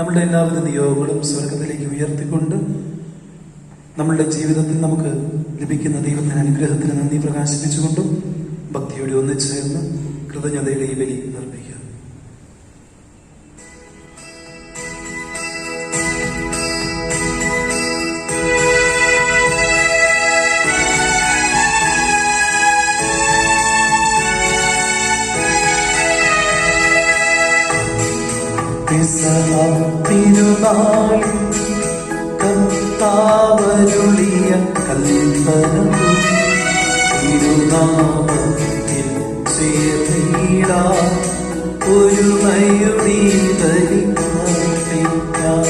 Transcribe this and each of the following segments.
നമ്മളുടെ എല്ലാവിധ നിയോഗങ്ങളും സ്വർഗത്തിലേക്ക് ഉയർത്തിക്കൊണ്ട് നമ്മളുടെ ജീവിതത്തിൽ നമുക്ക് ലഭിക്കുന്ന ദൈവത്തിന്റെ അനുഗ്രഹത്തിന് നന്ദി പ്രകാശിപ്പിച്ചുകൊണ്ടും ഭക്തിയോടെ ഒന്നിച്ചേർന്ന് കൃതജ്ഞതയുടെ ഈ ബലി അർപ്പിക്കുക. തിരുനാൾ കർത്താവരുളിയ കൽപ്പന തിരുനാമത്തിൽ ചേർന്നിടാൻ ഒരുമയുടെ ബലി അർപ്പിക്കാം.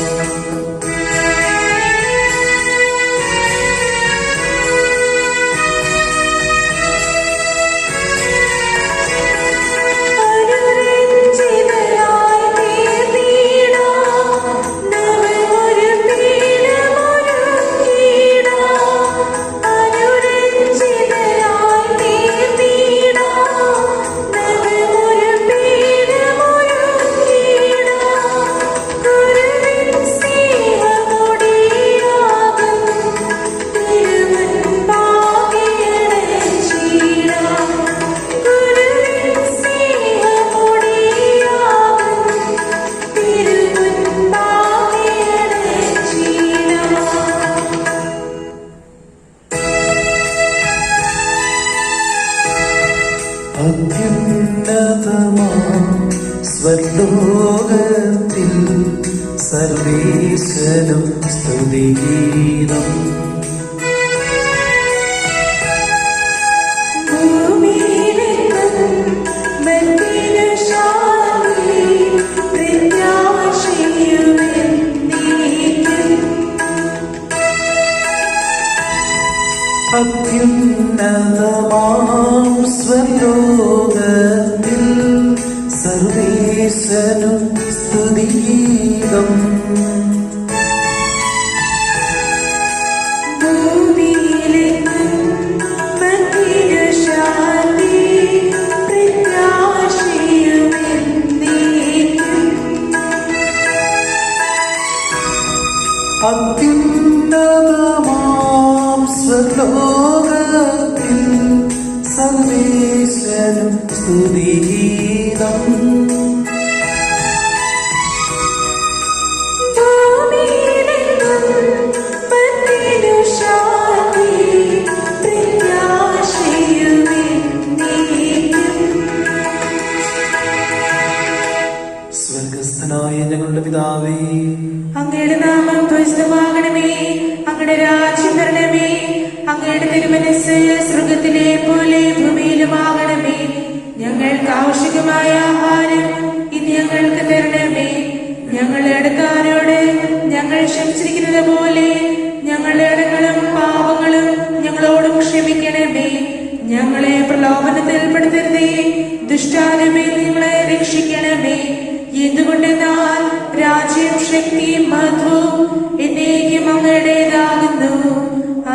സ്വർലോകത്തിൽ സർവേശ്വരം സ്തുതിഗീതം. അത്യുന്നതമാം സ്വലോകത്തിൽ സർവേശ്വരം സ്തുതിഗീതം. അത്യുന്നതമാം സ്വലോകത്തിൽ സർവേശ്വരം സ്തുതിഗീതം. സ്വർഗസ്ഥനായ ഞങ്ങളുടെ പിതാവേ, അങ്ങയുടെ നാമം പൂജിതമാകണമേ. അങ്ങയുടെ രാജ്യം വരണമേ. അങ്ങയുടെ തിരുമനസ്സ് സ്വർഗത്തിലെ പോലെ ഭൂമിയിലുമാകണമേ. ഞങ്ങൾക്ക് ആവശ്യമായ ആഹാരം ഇന്ന് ഞങ്ങൾക്ക് തരണമേ. ഞങ്ങളുടെ അടുക്കാരോട് ഞങ്ങൾ ക്ഷമിച്ചിരിക്കുന്നത് പോലെ ഞങ്ങളുടെ ഇടങ്ങളും പാപങ്ങളും ഞങ്ങളോടും ക്ഷമിക്കണമേ. ഞങ്ങളെ പ്രലോഭനത്തിൽ പെടുത്തരുതേ, ദുഷ്ടാരമേ ഞങ്ങളെ രക്ഷിക്കണമേ. എന്തുകൊണ്ടെന്നാൽ രാജ്യം ശക്തിയും മഹത്വവും എന്നേക്കും അങ്ങയുടേതാകുന്നു.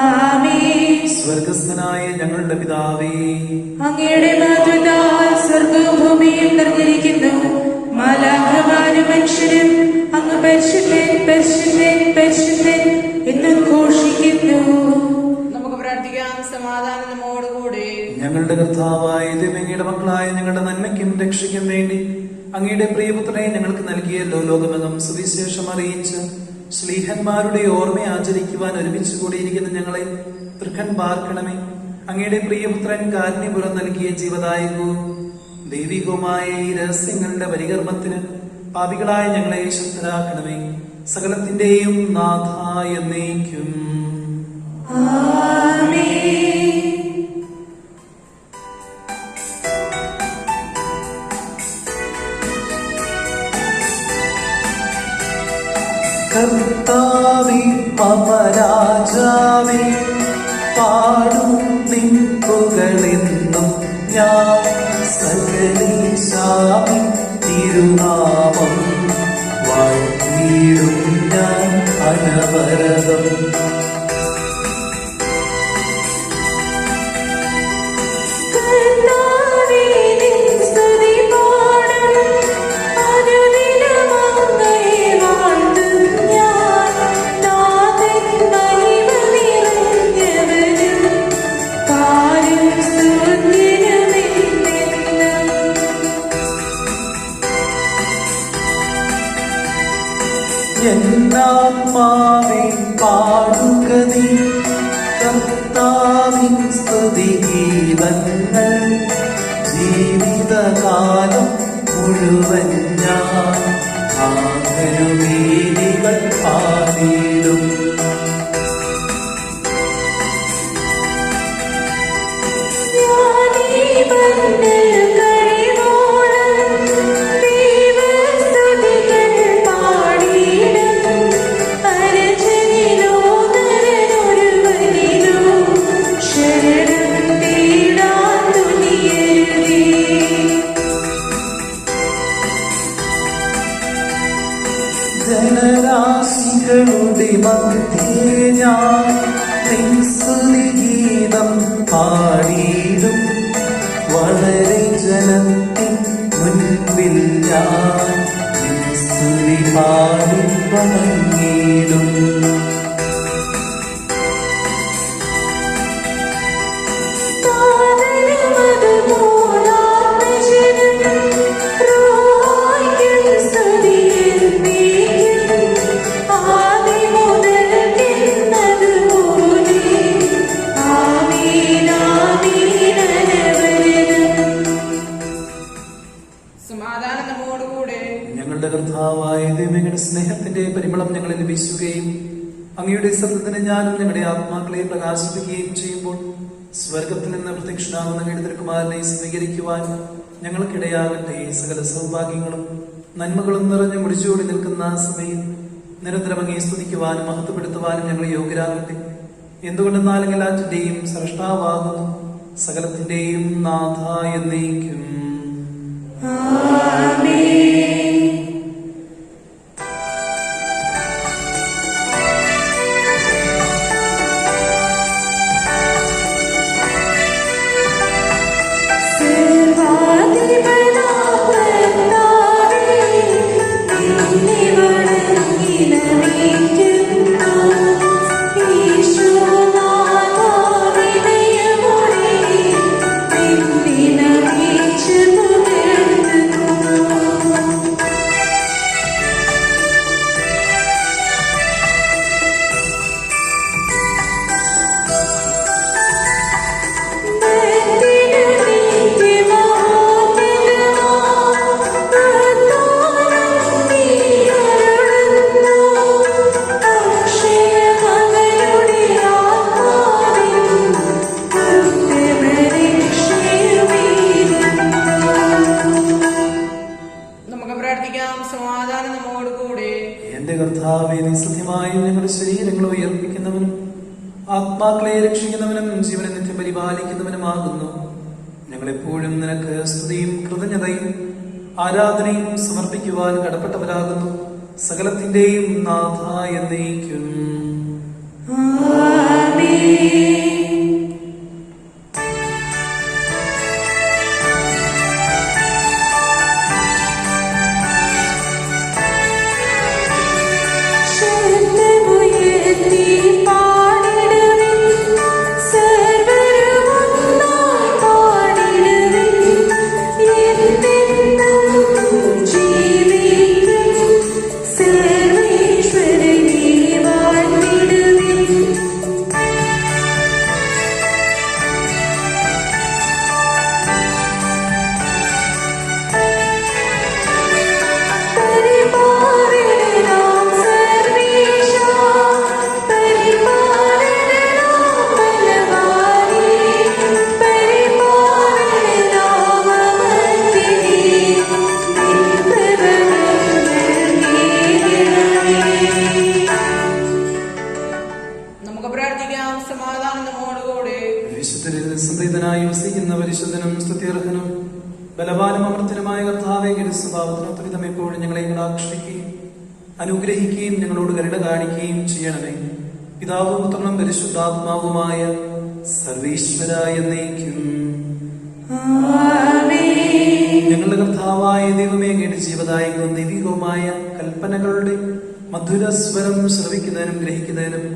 ആമേൻ. സ്വർഗസ്ഥനായ ഞങ്ങളുടെ പിതാവേ, അങ്ങയുടെ മഹത്വത്താൽ സ്വർഗവും ഭൂമിയും നിറഞ്ഞിരിക്കുന്നു. മാലാഖമാരും മനുഷ്യരും അങ്ങ് പരിശുദ്ധൻ പരിശുദ്ധൻ പരിശുദ്ധൻ എന്ന് ഘോഷിക്കുന്നു. നമുക്ക് പ്രാർത്ഥിക്കാം. സമാധാനം നമ്മോടുകൂടെ. ഞങ്ങളുടെ കർത്താവായ ദൈവമേ, മക്കളായ ഞങ്ങളുടെ നന്മയ്ക്കും രക്ഷയ്ക്കും വേണ്ടി അങ്ങയുടെ പ്രിയപുത്രനെ ഞങ്ങൾക്ക് നൽകിയല്ലോ. ലോകമെങ്ങും സുവിശേഷം അറിയിച്ച് ശ്ലീഹന്മാരുടെ ഓർമ്മ ആചരിക്കുവാൻ ഒരുമിച്ച് കൂടിയിരിക്കുന്ന ഞങ്ങളെ തൃക്കൺ പാർക്കണമേ. അങ്ങയുടെ പ്രിയപുത്രൻ കാരുണ്യപുരം നൽകിയ ജീവദായകവും ദൈവികവുമായ ഈ രഹസ്യങ്ങളുടെ പരികർമ്മത്തിന് പാപികളായ ഞങ്ങളെ ശുദ്ധരാക്കണമേ. സകലത്തിന്റെയും നാഥായ എന്നേക്കും. കർത്താവേ പവരാജാവേ, പാടും നിൻ പുകഴെന്നും ഞാൻ. സകലേശാമി തിരുനാമം വാഴ്ത്തിയിടും ഞാൻ അനവരതം. സ്തുതി പാടണം അനുദിനം അങ്ങയെ വാഴ്ത്തും. ആത്മാവേ പാടുക നീ കർത്താവിൻ സ്തുതിഗീതങ്ങൾ. ജീവിതകാലം മുഴുവൻ ഞാൻ ആദരവീതികൾ പാടിടും. ജനരാശികളുടെ മധ്യേ ഞാൻ നിൻ സ്തുതിഗീതം പാടിയിടും. വളരെ ജനത്തിൻ മുൻപിൽ ഞാൻ നിൻ സ്തുതി പാടി വണങ്ങിടും. സമാധാനം നമ്മോടുകൂടെ. ഞങ്ങളുടെ കർത്താവായ ദൈവങ്ങളുടെ സ്നേഹത്തിന്റെ പരിമളം ഞങ്ങളിൽ വീശുകയും അങ്ങയുടെ സത്യത്തിന് ഞാനും ഞങ്ങളുടെ ആത്മാക്കളെ പ്രകാശിപ്പിക്കുകയും ചെയ്യുമ്പോൾ സ്വർഗത്തിൽ നിന്ന് പ്രത്യക്ഷനാകുന്ന അങ്ങയുടെ തിരുക്കുമാരനെ സ്വീകരിക്കുവാൻ ഞങ്ങൾക്കിടയാകട്ടെ. സകല സൗഭാഗ്യങ്ങളും നന്മകളും നിറഞ്ഞു മുടിച്ചോടി നിൽക്കുന്ന സമയം നിരന്തരം അങ്ങേ സ്തുതിക്കുവാനും മഹത്വപ്പെടുത്തുവാനും ഞങ്ങൾ യോഗ്യരാകട്ടെ. എന്തുകൊണ്ടെന്നാൽ എല്ലാറ്റിന്റെയും സ്രഷ്ടാവാകുന്നു, സകലത്തിന്റെയും നാഥ എന്നേക്കും. സമാധാനം നമ്മോടുകൂടെ. എന്റെ കർത്താവേ, നീ സത്യമായും ഞങ്ങളുടെ ശരീരങ്ങളെ ഉയർപ്പിക്കുന്നവനും ആത്മാക്കളെ രക്ഷിക്കുന്നവനും ജീവനെ നിത്യം പരിപാലിക്കുന്നവനുമാകുന്നു. ഞങ്ങളെപ്പോഴും നിനക്ക് സ്തുതിയും കൃതജ്ഞതയും ആരാധനയും സമർപ്പിക്കുവാൻ കടപ്പെട്ടവരാകുന്നു. സകലത്തിന്റെയും നാഥ എന്നേക്കും. ബലവാനും അമർത്തനുമായ കർത്താവേ, സ്വഭാവത്തിനൊത്തവിധം എപ്പോഴും ഞങ്ങളെ കടാക്ഷിക്കുകയും അനുഗ്രഹിക്കുകയും ഞങ്ങളോട് കരുണ കാണിക്കുകയും ചെയ്യണമേ. പിതാവും പുത്രനും പരിശുദ്ധാത്മാവുമായ സർവീശ്വരായ എന്നേക്കും. ഞങ്ങളുടെ കർത്താവായ ദൈവമേ, അങ്ങയുടെ ജീവദായകവും ദൈവികവുമായ കൽപ്പനകളുടെ മധുരസ്വരം ശ്രവിക്കുന്നതിനും ഗ്രഹിക്കുന്നതിനും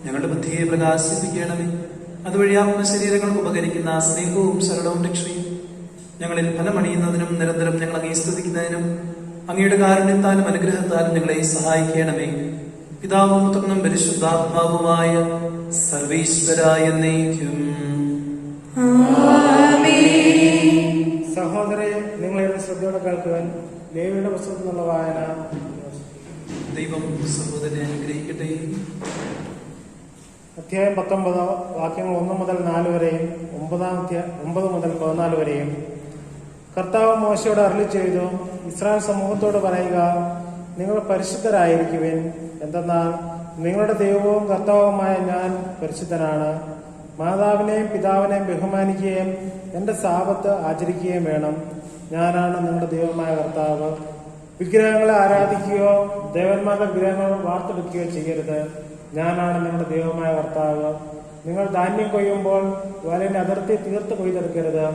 ഞങ്ങളുടെ ബുദ്ധിയെ പ്രകാശിപ്പിക്കണമേ. അതുവഴി ആത്മശരീരങ്ങൾക്ക് ഉപകരിക്കുന്ന സ്നേഹവും ശരണവും രക്ഷയും ഞങ്ങളിൽ ഫലമണിയുന്നതിനും നിരന്തരം ഞങ്ങൾ അങ്ങേ സ്തുതിക്കുന്നതിനും അങ്ങയുടെ കാരുണ്യത്താലും അനുഗ്രഹത്താലും ഞങ്ങളെ സഹായിക്കണമേ. പിതാവും പുത്രനും പരിശുദ്ധാത്മാവുമായ സർവീശ്വരായ എന്നേക്കും. സഹോദരെ, നിങ്ങളെ ശ്രദ്ധയോടെ കേൾക്കുവാൻ ലേവിയുടെ പുസ്തകത്തിൽ നിന്നുള്ള വായന. ദൈവം സഹോദരനെ അനുഗ്രഹിക്കട്ടെ. അധ്യായം 19 വാക്യങ്ങൾ 1 മുതൽ 4 വരെയും 9 മുതൽ 14 വരെയും. കർത്താവ് മോശയോട് അരുളി ചെയ്തു, ഇസ്രായേൽ സമൂഹത്തോട് പറയുക, നിങ്ങൾ പരിശുദ്ധരായിരിക്കുവിൻ, എന്തെന്നാൽ നിങ്ങളുടെ ദൈവവും കർത്താവുമായ ഞാൻ പരിശുദ്ധനാണ്. മാതാവിനെയും പിതാവിനെയും ബഹുമാനിക്കുകയും എന്റെ സാബത്ത് ആചരിക്കുകയും വേണം. ഞാനാണ് നിങ്ങളുടെ ദൈവമായ കർത്താവ്. വിഗ്രഹങ്ങളെ ആരാധിക്കുകയോ ദേവന്മാരുടെ വിഗ്രഹങ്ങൾ വാർത്തെടുക്കുകയോ ചെയ്യരുത്. ഞാനാണ് നിങ്ങളുടെ ദൈവമായ കർത്താവ്. നിങ്ങൾ ധാന്യം കൊയ്യുമ്പോൾ വയലിന്റെ അതിർത്തി തീർത്ത് കൊയ്തെടുക്കരുത്.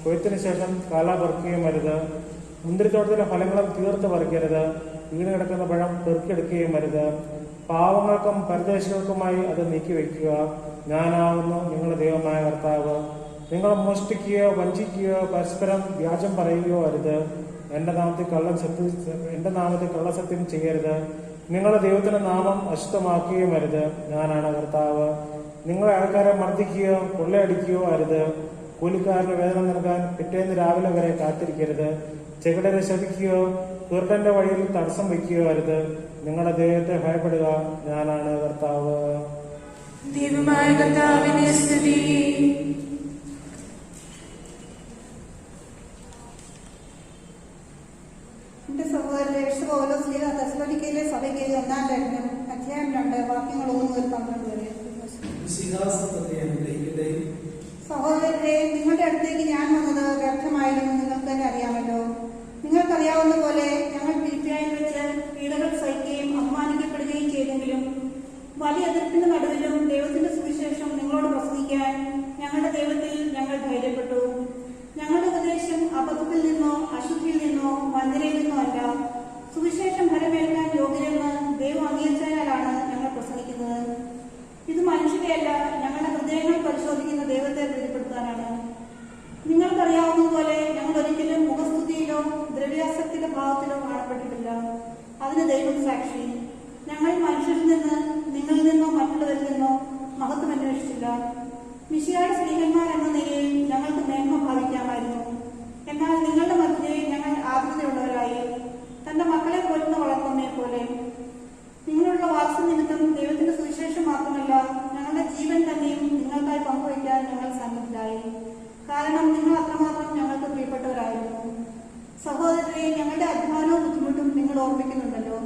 കൊയ്ത്തിന് ശേഷം കാല പറിക്കുകയും അരുത്. മുന്തിരിത്തോട്ടത്തിലെ ഫലങ്ങളും തീർത്ത് പറിക്കരുത്. വീണ് കിടക്കുന്ന പഴം പെറുക്കിയെടുക്കുകയും അരുത്. പാവങ്ങൾക്കും പരദേശികൾക്കുമായി അത് നീക്കിവെക്കുക. ഞാനാകുന്നു നിങ്ങളുടെ ദൈവമായ കർത്താവ്. നിങ്ങൾ മോഷ്ടിക്കുകയോ വഞ്ചിക്കുകയോ പരസ്പരം വ്യാജം പറയുകയോ അരുത്. എന്റെ നാമത്തിൽ കള്ളസത്യം ചെയ്യരുത്. നിങ്ങളുടെ ദൈവത്തിന്റെ നാമം അശുദ്ധമാക്കുകയും അരുത്. ഞാനാണ് കർത്താവ്. നിങ്ങളെ ആൾക്കാരെ മർദ്ദിക്കുകയോ കൊള്ളയടിക്കുകയോ അരുത്. കൂലിക്കാരന് വേതനം നൽകാൻ പിറ്റേന്ന് രാവിലെ വരെ കാത്തിരിക്കരുത്. ചെകിടരെ ശപിക്കുകയോ കുരുടന്റെ വഴിയിൽ തടസ്സം വയ്ക്കുകയോ അരുത്. നിങ്ങളുടെ ദൈവത്തെ ഭയപ്പെടുക. ഞാനാണ് കർത്താവ്. ദൈവമായ കർത്താവിനെ സ്തുതി. എന്റെ സഹോദരനെ പൗലോസ്ലീഹ തെസ്സലോനിക്കയിലെ സഭയ്ക്ക് 1-ാം ലേഖനം അധ്യായം 2 വാക്യങ്ങൾ 1 മുതൽ 12 വരെ. സഹോദരരെ, നിങ്ങളുടെ അടുത്തേക്ക് ഞാൻ വന്നത് വ്യർത്ഥമായിരുന്നു നിങ്ങൾക്ക് തന്നെ അറിയാമല്ലോ. നിങ്ങൾക്കറിയാവുന്ന പോലെ ഞങ്ങൾ ഫിലിപ്പിയിൽ വെച്ച് പീഡകൾ സഹിക്കുകയും അപമാനിക്കപ്പെടുകയും ചെയ്തെങ്കിലും വലിയ എതിർപ്പിന്റെ നടുവിലും ദൈവത്തിന്റെ സുവിശേഷം നിങ്ങളോട് പ്രസംഗിക്കാൻ ഞങ്ങളുടെ ദൈവത്തിൽ ഞങ്ങൾ ധൈര്യപ്പെട്ടു. ഞങ്ങളുടെ ഉപദേശം അബദ്ധത്തിൽ നിന്നോ അശുദ്ധിയിൽ നിന്നോ വഞ്ചനയിൽ നിന്നോ അല്ല. സുവിശേഷം ഫലമേൽക്കാൻ യോഗ്യരെന്ന് ദൈവം അംഗീകരിച്ചതിനാലാണ് ഞങ്ങൾ പ്രസംഗിക്കുന്നത്. ഇത് മനുഷ്യരെയല്ല, ഞങ്ങളുടെ ഹൃദയങ്ങൾ പരിശോധിക്കുന്ന ദൈവത്തെ പ്രീതിപ്പെടുത്താനാണ്. നിങ്ങൾക്കറിയാവുന്നതുപോലെ ഞങ്ങൾ ഒരിക്കലും മുഖസ്തുതിയിലോ ദ്രവ്യാസക്തിയുടെ ഭാവത്തിലോ കാണപ്പെട്ടിട്ടില്ല. അതിന് ദൈവം സാക്ഷി. ഞങ്ങൾ മനുഷ്യരിൽ നിന്ന്, നിങ്ങളിൽ നിന്നോ മറ്റുള്ളവരിൽ നിന്നോ മഹത്വം അന്വേഷിച്ചില്ല. മിശിഹായുടെ സ്നേഹന്മാർ എന്ന നിലയിൽ ഞങ്ങൾക്ക് മേന്മ ഭാവിക്കാമായിരുന്നു. എന്നാൽ നിങ്ങളുടെ മധ്യേ ഞങ്ങൾ ആദ്യതയുള്ളവരായി, തന്റെ മക്കളെ പോലുന്ന വളർത്തുന്നേ പോലെ. നിങ്ങളുള്ള വാത്സല്യനിമിത്തം ദൈവത്തിന്റെ സുവിശേഷം മാത്രമല്ല, ഞങ്ങളുടെ ജീവൻ തന്നെയും നിങ്ങൾക്കായി പങ്കുവയ്ക്കാൻ ഞങ്ങൾ സന്നദ്ധരായി. കാരണം നിങ്ങൾ അത്രമാത്രം ഞങ്ങൾക്ക് പ്രിയപ്പെട്ടവരായിരുന്നു. സഹോദരരെ, ഞങ്ങളുടെ അധ്വാനവും ബുദ്ധിമുട്ടും നിങ്ങൾ ഓർമ്മിക്കുന്നുണ്ടല്ലോ.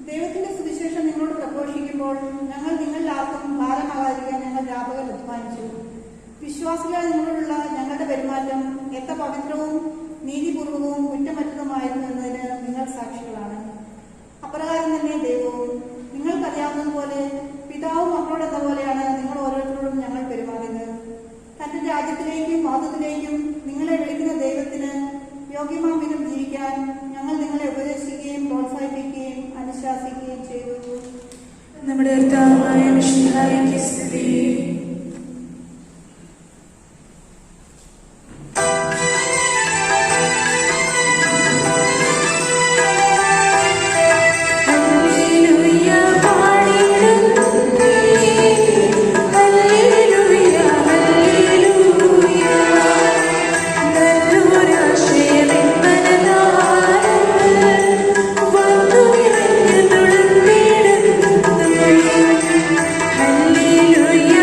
ദൈവത്തിന്റെ സുവിശേഷം നിങ്ങളോട് പ്രഘോഷിക്കുമ്പോൾ ഞങ്ങൾ നിങ്ങളിൽ ആർക്കും ഭാരമാകാതിരിക്കാൻ ഞങ്ങൾ വ്യാപകം അധ്വാനിച്ചു. വിശ്വാസികളായ നിങ്ങളോടുള്ള ഞങ്ങളുടെ പെരുമാറ്റം എത്ര പവിത്രവും നീതിപൂർവകവും കുറ്റമറ്റതുമായിരുന്നു എന്നതിന് നിങ്ങൾ സാക്ഷികളാണ്. അപ്രകാരം തന്നെ ദൈവവും. നിങ്ങൾക്കറിയാവുന്നതുപോലെ പിതാവും മക്കളോടെന്ന പോലെയാണ് നിങ്ങൾ ഓരോരുത്തരോടും ഞങ്ങൾ പെരുമാറിയത്. തന്റെ രാജ്യത്തിലേക്കും മഹത്വത്തിലേക്കും നിങ്ങളെ വിളിക്കുന്ന ദൈവത്തിന് യോഗ്യമാം വിധം ജീവിക്കാൻ ഞങ്ങൾ നിങ്ങളെ ഉപദേശിക്കുകയും പ്രോത്സാഹിപ്പിക്കുകയും അനുശാസിക്കുകയും ചെയ്തു. നമ്മുടെ കർത്താവായ മിശിഹായ്ക്ക് സ്തുതി. Hallelujah.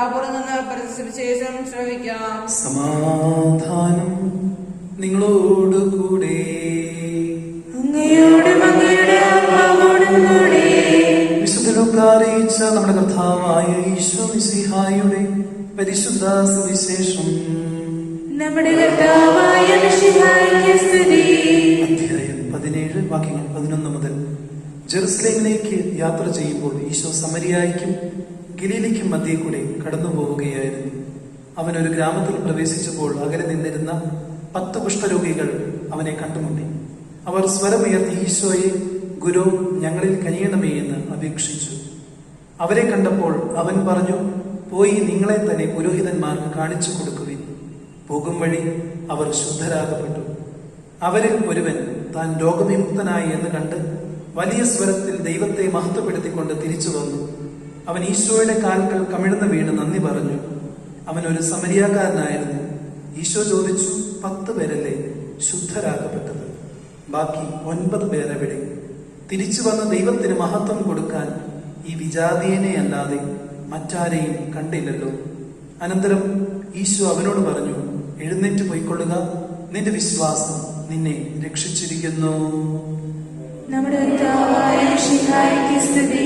ശ്രദ്ധാപൂർവ്വം നിന്ന് പരിശേഷം ശ്രവിക്കാം. സമാധാനം നിങ്ങളോടുകൂടെ. അങ്ങയോടും അങ്ങയുടെ ആത്മാവോടും കൂടെ. വിശുദ്ധ ലൂക്കാ അറിയിച്ച നമ്മുടെ കർത്താവായ ഈശോ മിശിഹായുടെ പരിശുദ്ധ സുവിശേഷം. നമ്മുടെ കർത്താവായ മിശിഹായ്ക്ക് സ്തുതി. അധ്യായം 17 വാക്യങ്ങൾ 11 മുതൽ. ജെറുസലേമിലേക്ക് യാത്ര ചെയ്യുമ്പോൾ ഈശോ സമരിയായിക്കും ഗലീലയ്ക്കും മധ്യേ കൂടെ കടന്നു പോവുകയായിരുന്നു. അവൻ ഒരു ഗ്രാമത്തിൽ പ്രവേശിച്ചപ്പോൾ അകലെ നിന്നിരുന്ന 10 കുഷ്ഠരോഗികൾ അവനെ കണ്ടുമുട്ടി. അവർ സ്വരമുയർത്തി ഈശോയെ, ഗുരു, ഞങ്ങളിൽ കനിയണമേ എന്ന് അപേക്ഷിച്ചു. അവരെ കണ്ടപ്പോൾ അവൻ പറഞ്ഞു, പോയി നിങ്ങളെ തന്നെ പുരോഹിതന്മാർക്ക് കാണിച്ചു കൊടുക്കുവിൻ. പോകും വഴി അവർ ശുദ്ധരാകപ്പെട്ടു. അവരിൽ ഒരുവൻ താൻ രോഗവിമുക്തനായി എന്ന് കണ്ട് വലിയ സ്വരത്തിൽ ദൈവത്തെ മഹത്വപ്പെടുത്തിക്കൊണ്ട് തിരിച്ചു വന്നു. അവൻ ഈശോയുടെ കാൽക്കൽ കമിഴ്ന്നു വീണ് നന്ദി പറഞ്ഞു. അവൻ ഒരു സമരിയാക്കാരനായിരുന്നു. ഈശോ ചോദിച്ചു, 10 പേരല്ലേ ശുദ്ധരാക്കപ്പെട്ടത്? ബാക്കി 9 പേരെവിടെ? തിരിച്ചു വന്ന ദൈവത്തിന് മഹത്വം കൊടുക്കാൻ ഈ വിജാതീയനെ അല്ലാതെ മറ്റാരെയും കണ്ടില്ലല്ലോ. അനന്തരം ഈശോ അവനോട് പറഞ്ഞു, എഴുന്നേറ്റ് പോയിക്കൊള്ളുക, നിന്റെ വിശ്വാസം നിന്നെ രക്ഷിച്ചിരിക്കുന്നു. നമ്മുടെ കർത്താവായ മിശിഹായ്ക്ക് സ്തുതി.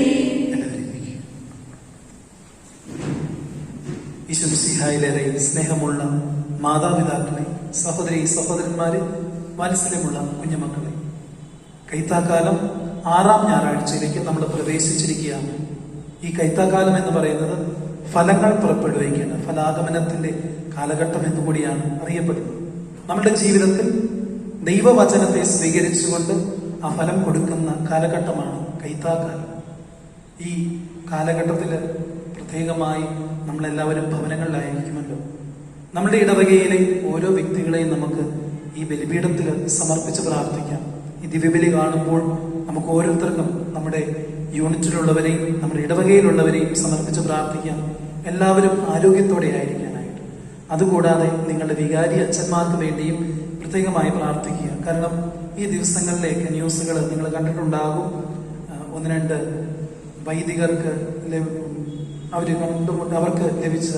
ഈശോ മിശിഹായിലേറെ സ്നേഹമുള്ള മാതാപിതാക്കളെ, സഹോദരി സഹോദരന്മാരെ, വാത്സല്യമുള്ള കുഞ്ഞുമക്കളെ, കൈത്താക്കാലം 6ാം ഞായറാഴ്ചയിലേക്ക് നമ്മൾ പ്രവേശിച്ചിരിക്കുകയാണ്. ഈ കൈത്താക്കാലം എന്ന് പറയുന്നത് ഫലങ്ങൾ പുറപ്പെടുവിക്കേണ്ട ഫലാഗമനത്തിന്റെ കാലഘട്ടം എന്നുകൂടിയാണ് അറിയപ്പെടുന്നത്. നമ്മുടെ ജീവിതത്തിൽ ദൈവവചനത്തെ സ്വീകരിച്ചുകൊണ്ട് ആ ഫലം കൊടുക്കുന്ന കാലഘട്ടമാണ് കൈത്താക്കാലം. ഈ കാലഘട്ടത്തിൽ പ്രത്യേകമായി നമ്മളെല്ലാവരും ഭവനങ്ങളിലായിരിക്കുമല്ലോ. നമ്മുടെ ഇടവകയിലെ ഓരോ വ്യക്തികളെയും നമുക്ക് ഈ ബലിപീഠത്തിൽ സമർപ്പിച്ച് പ്രാർത്ഥിക്കാം. ഈ ദിവ്യബലി കാണുമ്പോൾ നമുക്ക് ഓരോരുത്തർക്കും നമ്മുടെ യൂണിറ്റിലുള്ളവരെയും നമ്മുടെ ഇടവകയിലുള്ളവരെയും സമർപ്പിച്ച് പ്രാർത്ഥിക്കാം, എല്ലാവരും ആരോഗ്യത്തോടെ ആയിരിക്കാനായിട്ട്. അതുകൂടാതെ നിങ്ങളുടെ വികാരി അച്ഛന്മാർക്ക് വേണ്ടിയും പ്രത്യേകമായി പ്രാർത്ഥിക്കുക. കാരണം ഈ ദിവസങ്ങളിലേക്ക് ന്യൂസുകൾ നിങ്ങൾ കണ്ടിട്ടുണ്ടാകും. 1-2 വൈദികർക്ക് അവർക്ക് ലഭിച്ച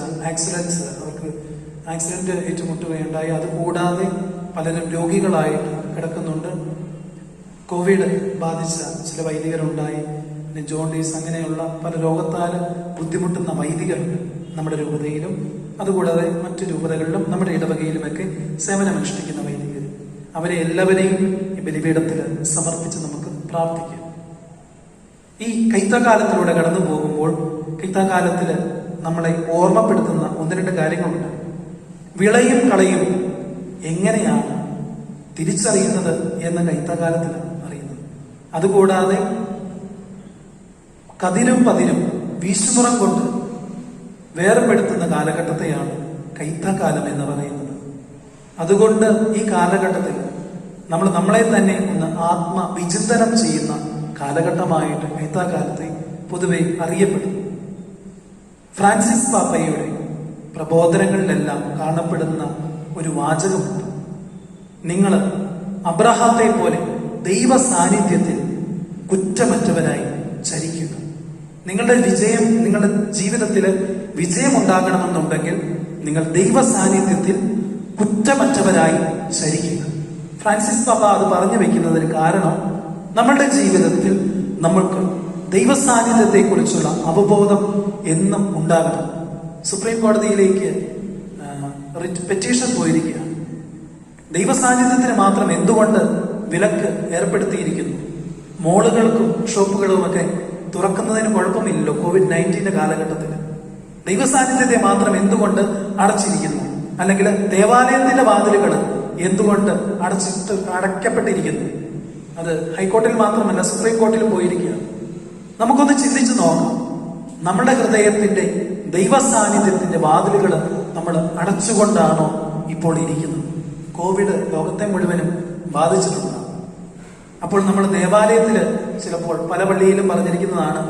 ആക്സിഡന്റ് ഏറ്റുമുട്ടുകയുണ്ടായി. അതുകൂടാതെ പലരും രോഗികളായിട്ട് കിടക്കുന്നുണ്ട്. കോവിഡ് ബാധിച്ച ചില വൈദികരുണ്ടായി. പിന്നെ ജോണ്ടീസ്, അങ്ങനെയുള്ള പല രോഗത്താൽ ബുദ്ധിമുട്ടുന്ന വൈദികരുണ്ട് നമ്മുടെ രൂപതയിലും. അതുകൂടാതെ മറ്റു രൂപതകളിലും നമ്മുടെ ഇടവകയിലുമൊക്കെ സേവനമനുഷ്ഠിക്കുന്ന വൈദികർ. അവരെ എല്ലാവരെയും ഈ ബലിപീഠത്തിൽ സമർപ്പിച്ച് നമുക്ക് പ്രാർത്ഥിക്കാം. ഈ കൈത്താക്കാലത്തിലൂടെ കടന്നു പോകുമ്പോൾ കൈത്താക്കാലത്തിൽ നമ്മളെ ഓർമ്മപ്പെടുത്തുന്ന 1-2 കാര്യങ്ങളുണ്ട്. വിളയും കളയും എങ്ങനെയാണ് തിരിച്ചറിയുന്നത് എന്ന് കൈത്താക്കാലത്തിലാണ് അറിയുന്നത്. അതുകൂടാതെ കതിരും പതിരും വീശുമുറം കൊണ്ട് വേർപെടുത്തുന്ന കാലഘട്ടത്തെയാണ് കൈത്താക്കാലം എന്ന് പറയുന്നത്. അതുകൊണ്ട് ഈ കാലഘട്ടത്തിൽ നമ്മൾ നമ്മളെ തന്നെ ഒന്ന് ആത്മവിചിന്തനം ചെയ്യുന്ന കാലഘട്ടമായിട്ട് കൈത്താക്കാലത്തെ പൊതുവെ അറിയപ്പെടുന്നു. ഫ്രാൻസിസ് പാപ്പയുടെ പ്രബോധനങ്ങളിലെല്ലാം കാണപ്പെടുന്ന ഒരു വാചകമുണ്ട്. നിങ്ങൾ അബ്രഹാത്തെ പോലെ ദൈവ സാന്നിധ്യത്തിൽ കുറ്റമറ്റവരായി ചരിക്കുക. നിങ്ങളുടെ ജീവിതത്തിൽ വിജയം ഉണ്ടാകണമെന്നുണ്ടെങ്കിൽ നിങ്ങൾ ദൈവ സാന്നിധ്യത്തിൽ കുറ്റമറ്റവരായി ചരിക്കുക. ഫ്രാൻസിസ് പാപ്പ അത് പറഞ്ഞു വെക്കുന്നതിന് കാരണം നമ്മളുടെ ജീവിതത്തിൽ നമ്മൾക്ക് ദൈവ സാന്നിധ്യത്തെ കുറിച്ചുള്ള അവബോധം എന്നും ഉണ്ടാകണം. സുപ്രീം കോടതിയിലേക്ക് പെറ്റീഷൻ പോയിരിക്കുകയാണ്. ദൈവ സാന്നിധ്യത്തിന് മാത്രം എന്തുകൊണ്ട് വിലക്ക് ഏർപ്പെടുത്തിയിരിക്കുന്നു? മോളുകൾക്കും ഷോപ്പുകളുമൊക്കെ തുറക്കുന്നതിന് കുഴപ്പമില്ലല്ലോ കോവിഡ്-19 കാലഘട്ടത്തിൽ. ദൈവ സാന്നിധ്യത്തെ മാത്രം എന്തുകൊണ്ട് അടച്ചിരിക്കുന്നു? അല്ലെങ്കിൽ ദേവാലയത്തിന്റെ വാതിലുകൾ എന്തുകൊണ്ട് അടയ്ക്കപ്പെട്ടിരിക്കുന്നു? അത് ഹൈക്കോടതിയിൽ മാത്രമല്ല, സുപ്രീം കോടതിയിലും പോയിരിക്കുകയാണ്. നമുക്കൊന്ന് ചിന്തിച്ചു നോക്കാം. നമ്മുടെ ഹൃദയത്തിന്റെ ദൈവ സാന്നിധ്യത്തിന്റെ വാതിലുകൾ നമ്മൾ അടച്ചുകൊണ്ടാണോ ഇപ്പോൾ ഇരിക്കുന്നത്? കോവിഡ് ലോകത്തെ മുഴുവനും ബാധിച്ചിട്ടുണ്ടാകും. അപ്പോൾ നമ്മൾ ദേവാലയത്തിൽ ചിലപ്പോൾ പല പള്ളിയിലും പറഞ്ഞിരിക്കുന്നതാണ്,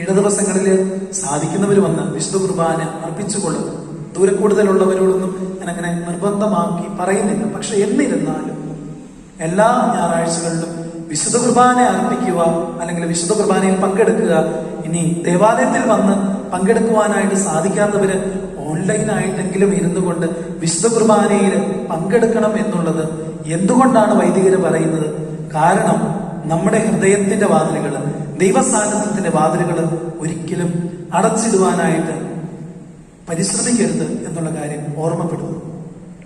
ഇടദിവസങ്ങളിൽ സാധിക്കുന്നവർ വന്ന് വിശുദ്ധ കുർബാന അർപ്പിച്ചുകൊള്ളും. ദൂരെ കൂടുതലുള്ളവരോടൊന്നും ഞാനങ്ങനെ നിർബന്ധമാക്കി പറയുന്നില്ല. പക്ഷെ എന്നിരുന്നാലും എല്ലാ ഞായറാഴ്ചകളിലും വിശുദ്ധ കുർബാന അർപ്പിക്കുക അല്ലെങ്കിൽ വിശുദ്ധ കുർബാനയിൽ പങ്കെടുക്കുക, ഇനി ദേവാലയത്തിൽ വന്ന് പങ്കെടുക്കുവാനായിട്ട് സാധിക്കാത്തവര് ഓൺലൈനായിട്ടെങ്കിലും ഇരുന്നു കൊണ്ട് വിശുദ്ധ കുർബാനയിൽ പങ്കെടുക്കണം എന്നുള്ളത് എന്തുകൊണ്ടാണ് വൈദികര് പറയുന്നത്? കാരണം നമ്മുടെ ഹൃദയത്തിന്റെ വാതിലുകൾ, ദൈവസാന്നിധ്യത്തിന്റെ വാതിലുകൾ ഒരിക്കലും അടച്ചിടുവാനായിട്ട് പരിശ്രമിക്കരുത് എന്നുള്ള കാര്യം ഓർമ്മപ്പെടുന്നു.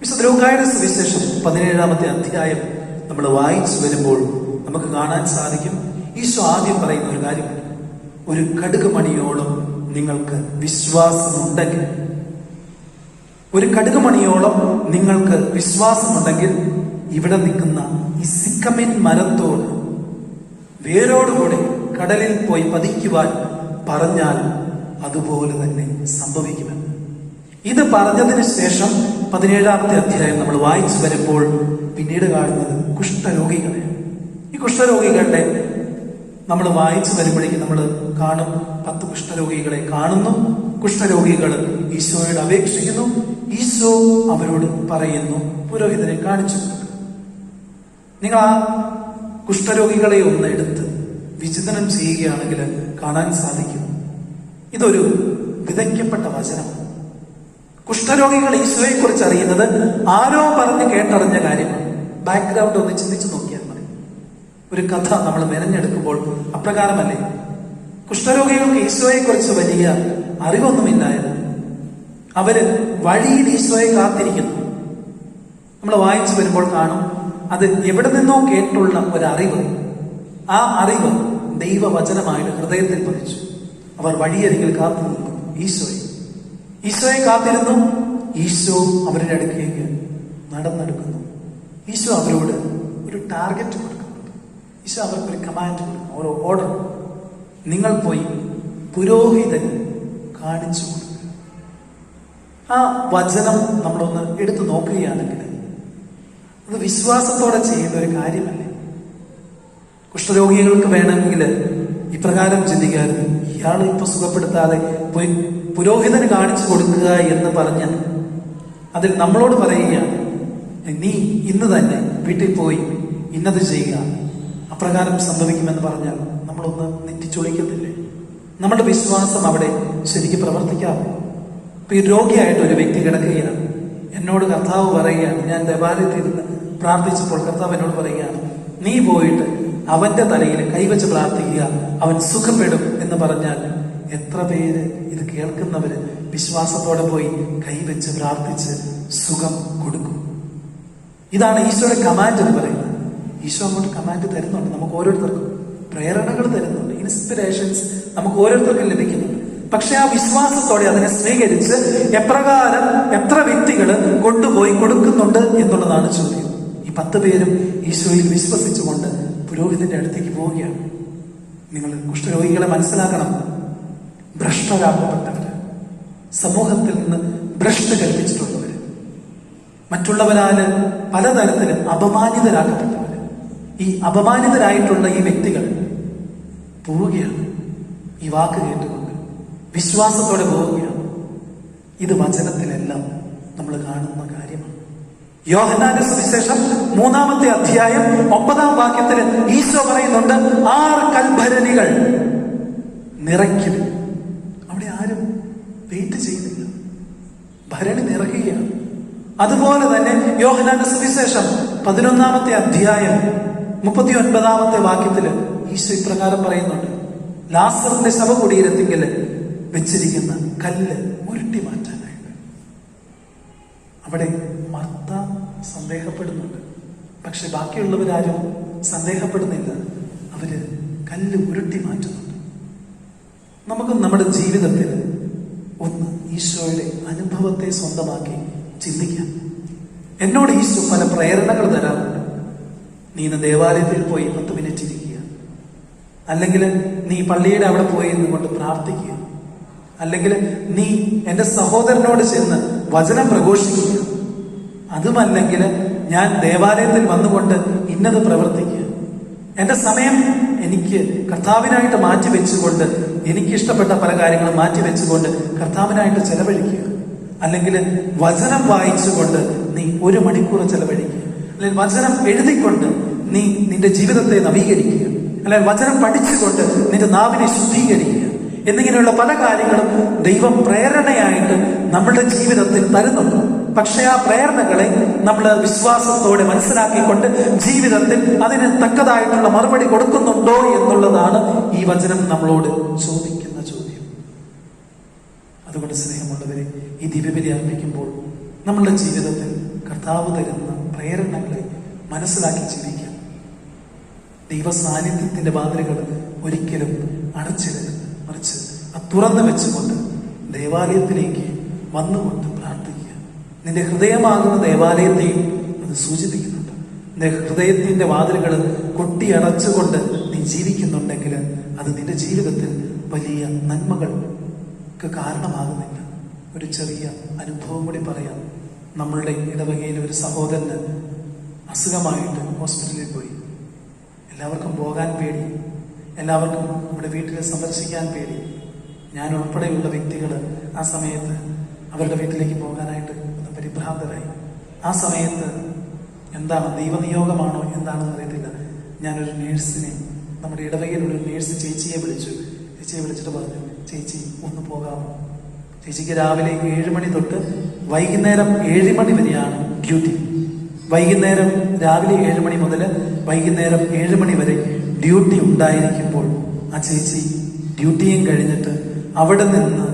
വിശുദ്ധ ലൂക്കായുടെ സുവിശേഷം 17-ാമത്തെ അധ്യായം നമ്മൾ വായിച്ചു വരുമ്പോൾ നമുക്ക് കാണാൻ സാധിക്കും, ഈശോ ആദ്യം പറയുന്ന ഒരു കാര്യമുണ്ട്. ഒരു കടുക് മണിയോളം നിങ്ങൾക്ക് വിശ്വാസമുണ്ടെങ്കിൽ, ഒരു കടുക് മണിയോളം നിങ്ങൾക്ക് വിശ്വാസമുണ്ടെങ്കിൽ ഇവിടെ നിൽക്കുന്ന ഈ സിക്കമിൻ മരത്തോട് വേരോടുകൂടെ കടലിൽ പോയി പതിക്കുവാൻ പറഞ്ഞാൽ അതുപോലെ തന്നെ സംഭവിക്കുമെന്ന്. ഇത് പറഞ്ഞതിന് ശേഷം 17-ാമത്തെ അധ്യായം നമ്മൾ വായിച്ചു വരുമ്പോൾ പിന്നീട് കാണുന്നത് കുഷ്ഠരോഗികളെയാണ്. ഈ കുഷ്ഠരോഗികളുടെ നമ്മൾ വായിച്ചു വരുമ്പോഴേക്കും നമ്മൾ കാണും 10 കുഷ്ഠരോഗികളെ കാണുന്നു. കുഷ്ഠരോഗികൾ ഈശോയോട് അപേക്ഷിക്കുന്നു. ഈശോ അവരോട് പറയുന്നു, പുരോഹിതനെ കാണിച്ചു കൊടുക്കുക. നിങ്ങൾ ആ കുഷ്ഠരോഗികളെ ഒന്ന് എടുത്ത് വിചിന്തനം ചെയ്യുകയാണെങ്കിൽ കാണാൻ സാധിക്കും, ഇതൊരു വിതയ്ക്കപ്പെട്ട വചനമാണ്. കുഷ്ഠരോഗികൾ ഈശോയെ കുറിച്ച് അറിയുന്നത് ആരോ പറഞ്ഞ് കേട്ടറിഞ്ഞ കാര്യമാണ്. ബാക്ക്ഗ്രൗണ്ട് ഒന്ന് ചിന്തിച്ചു നോക്കിയാൽ മതി. ഒരു കഥ നമ്മൾ മെനഞ്ഞെടുക്കുമ്പോൾ അപ്രകാരമല്ലേ? കുഷ്ഠരോഗികൾക്ക് ഈശോയെ കുറിച്ച് വലിയ അറിവൊന്നുമില്ലായിരുന്നു. അവര് വഴിയിൽ ഈശോയെ കാത്തിരിക്കുന്നു. നമ്മൾ വായിച്ചു വരുമ്പോൾ കാണും, അത് എവിടെ നിന്നോ കേട്ടുള്ള ഒരറിവ്, ആ അറിവ് ദൈവവചനമായിട്ട് ഹൃദയത്തിൽ പതിച്ചു. അവർ വഴിയരികിൽ കാത്തു നിൽക്കുന്നു. ഈശോയെ കാത്തിരുന്നു. ഈശോ അവരുടെ അടുക്കേക്ക് നടന്നെടുക്കുന്നു. ഈശോ അവരോട് ഒരു ടാർഗറ്റ് കൊടുക്കുന്നുണ്ട്. ഈശോ അവർക്കൊരു കമാൻഡ് കൊടുക്കും, ഓരോ ഓർഡർ. നിങ്ങൾ പോയി പുരോഹിതൻ കാണിച്ചു കൊടുക്കുക. ആ വചനം നമ്മളൊന്ന് എടുത്തു നോക്കുകയാണെങ്കിൽ അത് വിശ്വാസത്തോടെ ചെയ്യുന്ന ഒരു കാര്യമല്ലേ? കുഷ്ഠരോഗികൾക്ക് വേണമെങ്കിൽ ഇപ്രകാരം ചിന്തിക്കാറുണ്ട്, ഇയാൾ ഇപ്പൊ സുഖപ്പെടുത്താതെ പോയി പുരോഹിതന് കാണിച്ചു കൊടുക്കുക എന്ന് പറഞ്ഞ് അതിൽ നമ്മളോട് പറയുകയാണ്, നീ ഇന്ന് തന്നെ വീട്ടിൽ പോയി ഇന്നത് ചെയ്യുക, അപ്രകാരം സംഭവിക്കുമെന്ന് പറഞ്ഞാൽ നമ്മളൊന്ന് നെറ്റിച്ചൊളിക്കത്തില്ലേ? നമ്മുടെ വിശ്വാസം അവിടെ ശരിക്കും പ്രവർത്തിക്കാമോ? ഇപ്പൊ ഈ രോഗിയായിട്ട് ഒരു വ്യക്തി കിടക്കുകയാണ്, എന്നോട് കർത്താവ് പറയുകയാണ്, ഞാൻ ദേവാലയത്തിൽ ഇരുന്ന് പ്രാർത്ഥിച്ചപ്പോൾ കർത്താവ് എന്നോട് പറയുകയാണ്, നീ പോയിട്ട് അവന്റെ തലയിൽ കൈവച്ച് പ്രാർത്ഥിക്കുക, അവൻ സുഖപ്പെടും എന്ന് പറഞ്ഞാൽ എത്ര പേര് ഇത് കേൾക്കുന്നവര് വിശ്വാസത്തോടെ പോയി കൈവച്ച് പ്രാർത്ഥിച്ച് സുഖം കൊടുക്കും? ഇതാണ് ഈശോയുടെ കമാൻഡ് എന്ന് പറയുന്നത്. ഈശോ അങ്ങോട്ട് കമാൻഡ് തരുന്നുണ്ട്, നമുക്ക് ഓരോരുത്തർക്കും പ്രേരണകൾ തരുന്നുണ്ട്, ഇൻസ്പിറേഷൻസ് നമുക്ക് ഓരോരുത്തർക്കും ലഭിക്കുന്നുണ്ട്. പക്ഷെ ആ വിശ്വാസത്തോടെ അതിനെ സ്വീകരിച്ച് എപ്രകാരം എത്ര വ്യക്തികൾ കൊണ്ടുപോയി കൊടുക്കുന്നുണ്ട് എന്നുള്ളതാണ് ചോദ്യം. ഈ 10 പേരും ഈശോയിൽ വിശ്വസിച്ചുകൊണ്ട് പുരോഹിതന്റെ അടുത്തേക്ക് പോവുകയാണ്. നിങ്ങൾ കുഷ്ഠരോഗികളെ മനസ്സിലാക്കണം, ഭ്രഷ്ടരാക്കപ്പെട്ടവര്, സമൂഹത്തിൽ നിന്ന് ഭ്രഷ്ട് കൽപ്പിച്ചിട്ടുള്ളവര്, മറ്റുള്ളവരാല് പലതരത്തിലും അപമാനിതരാക്കപ്പെട്ടവര്, ഈ അപമാനിതരായിട്ടുള്ള ഈ വ്യക്തികൾ പോവുകയാണ്. ഈ വാക്ക് കേട്ടുകൊണ്ട് വിശ്വാസത്തോടെ പോവുകയാണ്. ഇത് വചനത്തിലെല്ലാം നമ്മൾ കാണുന്ന കാര്യമാണ്. യോഹന്നാന്റെ സുവിശേഷം 3-ാമത്തെ അധ്യായം 9-ാം വാക്യത്തിൽ ഈശോ പറയുന്നുണ്ട്, 6 കൽഭരണികൾ നിറയ്ക്കും. അവിടെ ആരും വെയിറ്റ് ചെയ്യുന്നില്ല, ഭരണി നിറയ്ക്കുകയാണ്. അതുപോലെ തന്നെ യോഹന്നാന്റെ സുവിശേഷം 11-ാമത്തെ അധ്യായം 39-ാമത്തെ വാക്യത്തിൽ ഈശോ ഇപ്രകാരം പറയുന്നുണ്ട്, ലാസറിന്റെ ശവകുടീരത്തിങ്കിൽ വെച്ചിരിക്കുന്ന കല്ല് ഉരുട്ടി മാറ്റാനായിട്ട്. അവിടെ മർത്ത സന്ദേഹപ്പെടുന്നുണ്ട്, പക്ഷെ ബാക്കിയുള്ളവരാരും സന്ദേഹപ്പെടുന്നില്ല. അവര് കല്ല് ഉരുട്ടി മാറ്റുന്നുണ്ട്. നമുക്ക് നമ്മുടെ ജീവിതത്തിൽ ഒന്ന് ഈശോയുടെ അനുഭവത്തെ സ്വന്തമാക്കി ചിന്തിക്കാം. എന്നോട് ഈശോ പല പ്രേരണകൾ തരാറുണ്ട്. നീ ഇന്ന് ദേവാലയത്തിൽ പോയി 10 മിനിറ്റ് ഇരിക്കുക, അല്ലെങ്കിൽ നീ പള്ളിയുടെ അവിടെ പോയി നിന്നുകൊണ്ട് പ്രാർത്ഥിക്കുക, അല്ലെങ്കിൽ നീ എന്റെ സഹോദരനോട് ചെന്ന് വചനം പ്രഘോഷിക്കുക, അതുമല്ലെങ്കിൽ ഞാൻ ദേവാലയത്തിൽ വന്നുകൊണ്ട് ഇന്നത് പ്രവർത്തിക്കുക. എന്റെ സമയം എനിക്ക് കർത്താവിനായിട്ട് മാറ്റിവെച്ചുകൊണ്ട്, എനിക്കിഷ്ടപ്പെട്ട പല കാര്യങ്ങളും മാറ്റിവെച്ചുകൊണ്ട് കർത്താവിനായിട്ട് ചെലവഴിക്കുക, അല്ലെങ്കിൽ വചനം വായിച്ചുകൊണ്ട് നീ 1 മണിക്കൂർ ചെലവഴിക്കുക, അല്ലെങ്കിൽ വചനം എഴുതിക്കൊണ്ട് നീ നിന്റെ ജീവിതത്തെ നവീകരിക്കുക, അല്ലെങ്കിൽ വചനം പഠിച്ചുകൊണ്ട് നിന്റെ നാവിനെ ശുദ്ധീകരിക്കുക എന്നിങ്ങനെയുള്ള പല കാര്യങ്ങളും ദൈവം പ്രേരണയായിട്ട് നമ്മളുടെ ജീവിതത്തിൽ തരുന്നുണ്ട്. പക്ഷെ ആ പ്രേരണകളെ നമ്മൾ വിശ്വാസത്തോടെ മനസ്സിലാക്കിക്കൊണ്ട് ജീവിതത്തിൽ അതിന് തക്കതായിട്ടുള്ള മറുപടി കൊടുക്കുന്നുണ്ടോ എന്നുള്ളതാണ് ഈ വചനം നമ്മളോട് ചോദിക്കുന്ന ചോദ്യം. അതുകൊണ്ട് സ്നേഹമുള്ളവരെ, ഈ ദിവ്യബലി അർപ്പിക്കുമ്പോൾ നമ്മളുടെ ജീവിതത്തിൽ കർത്താവ് തരുന്ന പ്രേരണകളെ മനസ്സിലാക്കി ജീവിക്കാം. ദൈവ സാന്നിധ്യത്തിന്റെ വാതിലുകൾ ഒരിക്കലും അടച്ചിടരുത്, മറിച്ച് അത് തുറന്നു വെച്ചുകൊണ്ട് ദേവാലയത്തിലേക്ക് വന്നുകൊണ്ട് പ്രാർത്ഥിക്കുക. നിന്റെ ഹൃദയമാകുന്ന ദേവാലയത്തെയും അത് സൂചിപ്പിക്കുന്നുണ്ട്. നിന്റെ ഹൃദയത്തിന്റെ വാതിലുകൾ കൊട്ടിയടച്ചുകൊണ്ട് നീ ജീവിക്കുന്നുണ്ടെങ്കിൽ അത് നിന്റെ ജീവിതത്തിൽ വലിയ നന്മകൾക്ക് കാരണമാകുന്നില്ല. ഒരു ചെറിയ അനുഭവം കൂടി പറയാം. നമ്മളുടെ ഇടവകയിൽ ഒരു സഹോദരന് അസുഖമായിട്ട് ഹോസ്പിറ്റലിൽ പോയി. എല്ലാവർക്കും പോകാൻ പേടി, എല്ലാവർക്കും ഇവിടെ വീട്ടിൽ സന്ദർശിക്കാൻ പേടി. ഞാൻ ഉൾപ്പെടെയുള്ള വ്യക്തികൾ ആ സമയത്ത് അവരുടെ വീട്ടിലേക്ക് പോകാനായിട്ട് ഒന്ന് പരിഭ്രാന്തരായി. ആ സമയത്ത് എന്താണ് ദൈവനിയോഗമാണോ എന്താണെന്ന് അറിയത്തില്ല, ഞാനൊരു നേഴ്സിനെ, നമ്മുടെ ഇടവകയിൽ ഒരു നേഴ്സ് ചേച്ചിയെ വിളിച്ചിട്ട് പറഞ്ഞു, ചേച്ചി ഒന്ന് പോകാമോ? ചേച്ചിക്ക് രാവിലെ 7 മണി തൊട്ട് വൈകുന്നേരം 7 മണി വരെയാണ് ഡ്യൂട്ടി. വൈകുന്നേരം രാവിലെ 7 മണി മുതൽ വൈകുന്നേരം 7 മണി വരെ ഡ്യൂട്ടി ഉണ്ടായിരിക്കുമ്പോൾ ആ ചേച്ചി ഡ്യൂട്ടിയും കഴിഞ്ഞിട്ട് അവിടെ നിന്ന്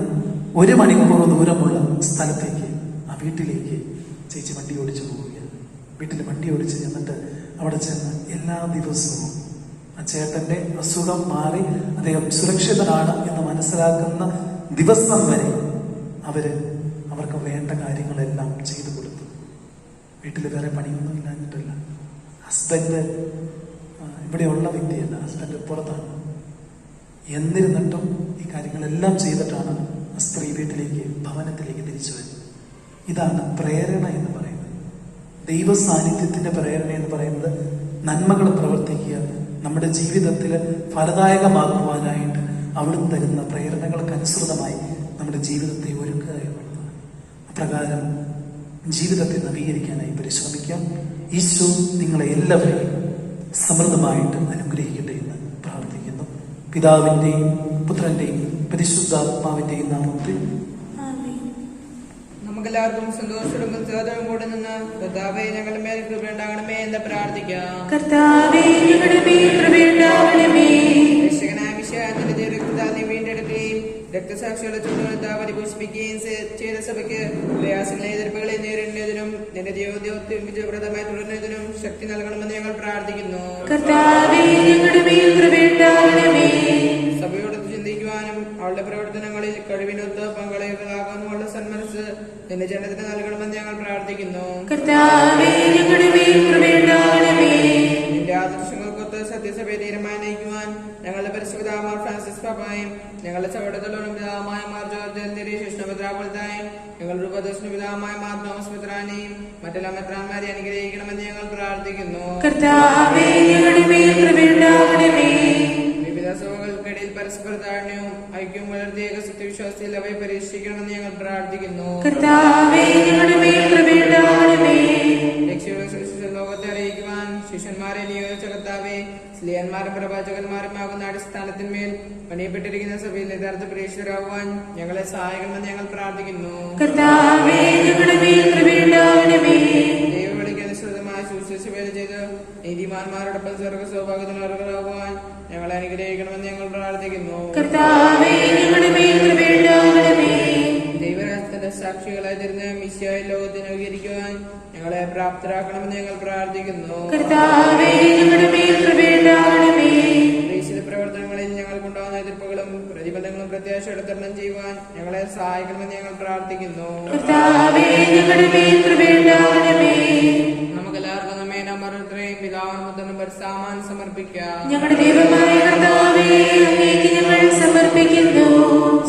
1 മണിക്കൂർ ദൂരമുള്ള സ്ഥലത്തേക്ക്, ആ വീട്ടിലേക്ക് ചേച്ചി വണ്ടി ഓടിച്ചു പോവുകയാണ്. വീട്ടിൽ വണ്ടി ഓടിച്ച് ചെന്നിട്ട് അവിടെ ചെന്ന് എല്ലാ ദിവസവും ആ ചേട്ടന്റെ അസുഖം മാറി അദ്ദേഹം സുരക്ഷിതനാണ് എന്ന് മനസ്സിലാക്കുന്ന ദിവസം വരെ അവർക്ക് വേണ്ട കാര്യങ്ങളെല്ലാം ചെയ്തു കൊടുത്തു. വീട്ടിൽ വേറെ പണിയൊന്നും ഇല്ലാഞ്ഞിട്ടില്ല. ഹസ്ബൻഡ് ഇവിടെയുള്ള വ്യക്തിയല്ല, ഹസ്ബൻഡ് പുറത്താണ്. എന്നിരുന്നിട്ടും ഈ കാര്യങ്ങളെല്ലാം ചെയ്തിട്ടാണ് ആ സ്ത്രീ വീട്ടിലേക്ക്, ഭവനത്തിലേക്ക് തിരിച്ചു വരുന്നത്. ഇതാണ് പ്രേരണ എന്ന് പറയുന്നത്. ദൈവ സാന്നിധ്യത്തിന്റെ പ്രേരണ എന്ന് പറയുന്നത് നന്മകൾ പ്രവർത്തിക്കുക, നമ്മുടെ ജീവിതത്തിൽ ഫലദായകമാക്കുവാനായിട്ട് അവിടുന്ന് തരുന്ന പ്രേരണകൾക്ക് അനുസൃതമായി നമ്മുടെ ജീവിതത്തെ ഒരുക്കുക എന്നുള്ളതാണ്. അപ്രകാരം ജീവിതത്തെ നവീകരിക്കാനായി പരിശ്രമിക്കാം. ഈശോ നിങ്ങളെ എല്ലാവരെയും സമൃദ്ധമായിട്ട് അനുഗ്രഹിക്കട്ടെ എന്ന് പ്രാർത്ഥിക്കുന്നു. പിതാവിന്റെയും പുത്രന്റെയും പരിശുദ്ധാത്മാവിന്റെയും നാമത്തിൽ നമുക്കെല്ലാവർക്കും സന്തോഷവും സേവനവും കൂടെ നിന്ന് കർത്താവേ ഞങ്ങളുടെ മേൽ കൃപയുണ്ടാകണമേ എന്ന് പ്രാർത്ഥിക്കാം. കർത്താവേ ഞങ്ങളുടെ മേൽ കൃപയുണ്ടാകണമേ. രക്ഷകനായ മിശിഹായെ രക്തദാനം വീണ്ടെടുക്കുകയും രക്തസാക്ഷികളുടെ ചുമതല പരിപോഷിപ്പിക്കുകയും ചെയ്ത സഭയ്ക്ക് പ്രയാസങ്ങളെ എതിർപ്പുകളെ നേരിടുന്നതിനും നിന്റെ ദൈവോദ്യോഗത്തിൽ വിജയപ്രദമായി തുടരുന്നതിനും ശക്തി നൽകണമെന്ന് ഞങ്ങൾ പ്രാർത്ഥിക്കുന്നു. കർത്താവേ ഞങ്ങളുടെ മേൽ കൃപയുണ്ടാകണമേ. സഭയോട് ചിന്തിക്കുവാനും അവളുടെ പ്രവർത്തനങ്ങളിൽ കഴിവിനൊത്ത് പങ്കാളികളാകാനുമുള്ള സന്മനസ് നിന്റെ ജനത്തിന് നൽകണമെന്ന് ഞങ്ങൾ പ്രാർത്ഥിക്കുന്നു. കർത്താവേ ഞങ്ങളുടെ മേൽ കൃപയുണ്ടാകണമേ. നിന്റെ ആദർശങ്ങൾക്കൊത്ത് സത്യസഭയെ തീരുമാനിക്കുവാൻ ഞങ്ങളുടെ പരിശുദ്ധമാർ ഫ്രാൻസിസ് പാപ്പായും ഞങ്ങളുടെ സഭയുടെ പിതാവുമായ മാർ ജോർജ് ശിഷ്ണപത്രാപുരത്തായും ഞങ്ങളുടെ ഉപദേശപിതാവുമായ മാർ തോമസ് മിത്രാനെയും മറ്റെല്ലാ മെത്രാന്മാരെ അനുഗ്രഹിക്കണമെന്ന് ഞങ്ങൾ പ്രാർത്ഥിക്കുന്നു. കർത്താവേ ഞങ്ങളുടെ മേൽ കൃപയുണ്ടാകണമേ. വിവിധ സഭകൾക്കിടയിൽ പരസ്പര ധാരണയും ഐക്യവും വളർത്തിയ സത്യവിശ്വാസത്തിൽ അവയെ പരീക്ഷിക്കണമെന്ന് ഞങ്ങൾ പ്രാർത്ഥിക്കുന്നു. കർത്താവേ ഞങ്ങളുടെ മേൽ കൃപയുണ്ടാകണമേ. ലോകത്തെ അറിയിക്കുവാൻ ശിഷ്യന്മാരെ നിയോഗിച്ച കർത്താവേ, സ്ലീഹന്മാരും പ്രവാചകന്മാരുമാകുന്ന അടിസ്ഥാനത്തിന്മേൽ പണിയപ്പെട്ടിരിക്കുന്ന സഭയിൽ യഥാർത്ഥ പ്രേക്ഷിതരാകുവാൻ ഞങ്ങളെ സഹായിക്കണമെന്ന് ഞങ്ങൾ പ്രാർത്ഥിക്കുന്നു. കർത്താവേ ഞങ്ങളുടെ മേൽ കൃപയുണ്ടാകണമേ. ദൈവവിളിക്ക് അനുസൃതമായ സുവിശേഷ വേല ചെയ്ത് നീതിമാന്മാരോടൊപ്പം സ്വർഗ്ഗ സൗഭാഗ്യത്തിന് അർഹരാകുവാൻ ഞങ്ങളെ അനുഗ്രഹിക്കണമെന്ന് ഞങ്ങൾ പ്രാർത്ഥിക്കുന്നു. കർത്താവേ ഞങ്ങളുടെ മേൽ കൃപയുണ്ടാകണമേ. ദൈവരാജ്യത്തിന്റെ സാക്ഷികളായി തീർന്ന് മിശിഹായെ ലോകത്തിന് നവീകരിക്കുവാൻ ഞങ്ങളെ പ്രാപ്തരാക്കണമെന്ന് ഞങ്ങൾ പ്രാർത്ഥിക്കുന്നു. കർത്താവേ ഞങ്ങളുടെ മേൽ കൃപയുണ്ടാകണമേ. പ്രവർത്തനങ്ങളിൽ ഞങ്ങൾക്കുണ്ടാകുന്ന എതിർപ്പുകളും പ്രതിബന്ധങ്ങളും പ്രത്യാശയോടെ തരണം ചെയ്യുവാൻ ഞങ്ങളെ സഹായിക്കണമെന്ന് ഞങ്ങൾ പ്രാർത്ഥിക്കുന്നു. കർത്താവേ ഞങ്ങളുടെ മേൽ കൃപയുണ്ടാകണമേ. നമുക്കെല്ലാവർക്കും നമ്മെ നമ്മളുടെയും പിതാവിനും പുത്രനും പരിശുദ്ധാത്മാവിനും സമർപ്പിക്കാം. ഞങ്ങളുടെ ദൈവമായ കർത്താവേ, അങ്ങേക്ക് ഞങ്ങൾ സമർപ്പിക്കുന്നു.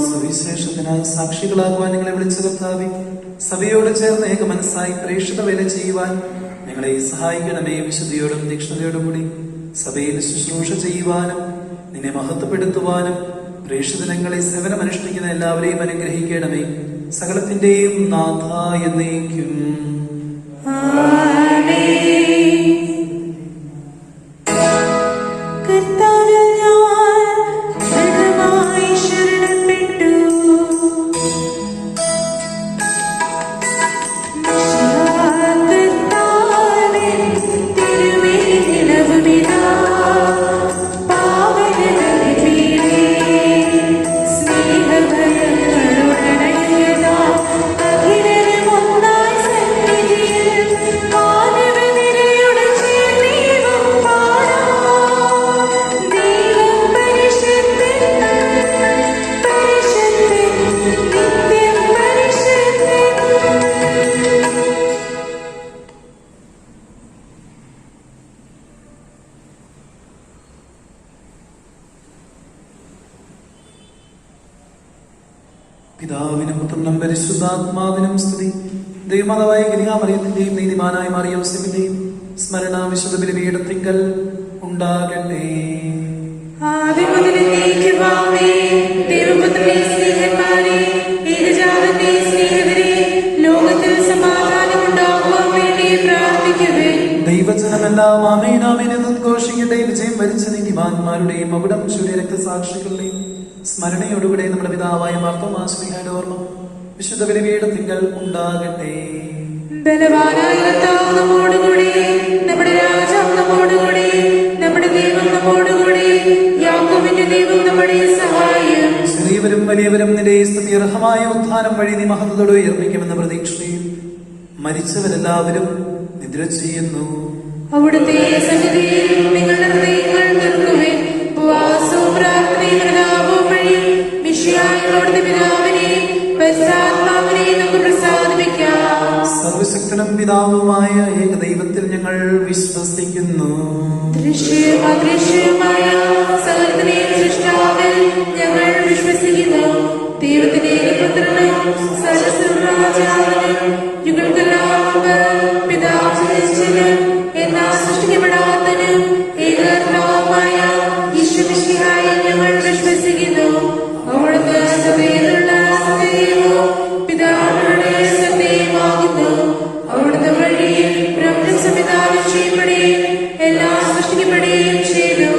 സുവിശേഷത്തിന് സാക്ഷികളാകുവാൻ നിങ്ങളെ വിളിച്ച കർത്താവേ, സഭയോട് ചേർന്ന് ഏക മനസ്സായി പ്രേക്ഷിത വേല ചെയ്യുവാൻ ഞങ്ങളെ സഹായിക്കണമേ. വിശുദ്ധിയോടും തീക്ഷ്ണതയോടും കൂടി സഭയിൽ ശുശ്രൂഷ ചെയ്യുവാനും നിന്നെ മഹത്വപ്പെടുത്തുവാനും പ്രേക്ഷിതനങ്ങളെ സേവനമനുഷ്ഠിക്കുന്ന എല്ലാവരെയും അനുഗ്രഹിക്കണമേ. സകലത്തിന്റെയും നാഥ എന്നേക്കും. ആമേൻ. പിതാവിനും പുത്രനും പരിശുദ്ധാത്മാവിനും സ്തുതി. ദൈവമാതാവായ കന്യകാമറിയത്തിന്റെയും നീതിമാനായ മറിയോസേപ്പിന്റെയും സ്മരണ വിശുദ്ധ ബലിപീഠത്തിങ്കൽ ഉണ്ടാകട്ടെ. ആദ്യം മുതൽ എന്നേക്കുമാമേ. ദൈവപുത്രനെ സ്നേഹന്മാരെ, ഏകജാതന്റെ സ്നേഹിതരെ, ലോകത്തിൽ സമാധാനം ഉണ്ടാകുവാൻ വേണ്ടി പ്രാർത്ഥിക്കുവിൻ. ദൈവജനമെല്ലാം ആമേൻ ആമേൻ എന്ന് ഉദ്ഘോഷിക്കട്ടെ. വിജയം വരിച്ച നീതിമാന്മാരുടെയും അവിടം ശൂര്യ രക്തസാക്ഷികളുടെയും സ്മരണയോടുകൂടെ നമ്മുടെ പിതാവായ മാർത്തോമാശ്ലീഹയുടെ ഓർമ്മ വിശുദ്ധ ബലിപീഠത്തിങ്കൽ ഉണ്ടാകട്ടെ. ബലവാനായ കർത്താവ് നമ്മോടുകൂടെ, നമ്മുടെ രാജാവ് നമ്മോടുകൂടെ, നമ്മുടെ ദൈവം നമ്മോടുകൂടെ, യാക്കോബിന്റെ ദൈവം നമ്മുടെ സഹായം. ചെറിയവരും വലിയവരും നിന്റെ സ്തുത്യർഹമായ ഉത്ഥാനം വഴി നീ മഹത്വത്തോടെ ഉയർപ്പിക്കുമെന്ന പ്രതീക്ഷയിൽ മരിച്ചവരെല്ലാവരും നിദ്ര ചെയ്യുന്നു. അവിടുത്തെ സന്നിധിയിൽ നിങ്ങളുടെ ഹൃദയങ്ങൾ തീർക്കുവിൻ. ഉപവാസവും പ്രാർത്ഥനയും പ്രതാപവും വഴി മിശിഹായുടെ പിതാവിനെ പരിശുദ്ധാത്മാവിനെ നമുക്ക് പ്രസാദിപ്പിക്കാം. സർവശക്തനും പിതാവുമായ ഏകദൈവത്തിൽ ഞങ്ങൾ വിശ്വസിക്കുന്നു. ദൃശ്യവും അദൃശ്യവുമായ സകലത്തിനെയും സൃഷ്ടാവിൽ ഞങ്ങൾ വിശ്വസിക്കുന്നു. ദൈവത്തിന്റെ ഏകപുത്രനും സർവ്വരാജാവിനും യുഗങ്ങൾക്കെല്ലാം മുമ്പ് പിതാവ് നിശ്ചയനും എന്നാൽ സൃഷ്ടിക്കപ്പെടാത്തനും ഏകകർത്താവുമായ ഈശ്വരമിശിഹായെ ഞങ്ങൾ വിശ്വസിക്കുന്നു. അവിടുന്ന് സഭയിലുള്ള സത്യവും പിതാവിനുടെ സത്യവുമാകുന്നു. അവിടുന്ന് വഴി പ്രപഞ്ചം സംവിധാനം ചെയ്യപ്പെടുകയും എല്ലാം സൃഷ്ടിക്കപ്പെടുകയും ചെയ്തു.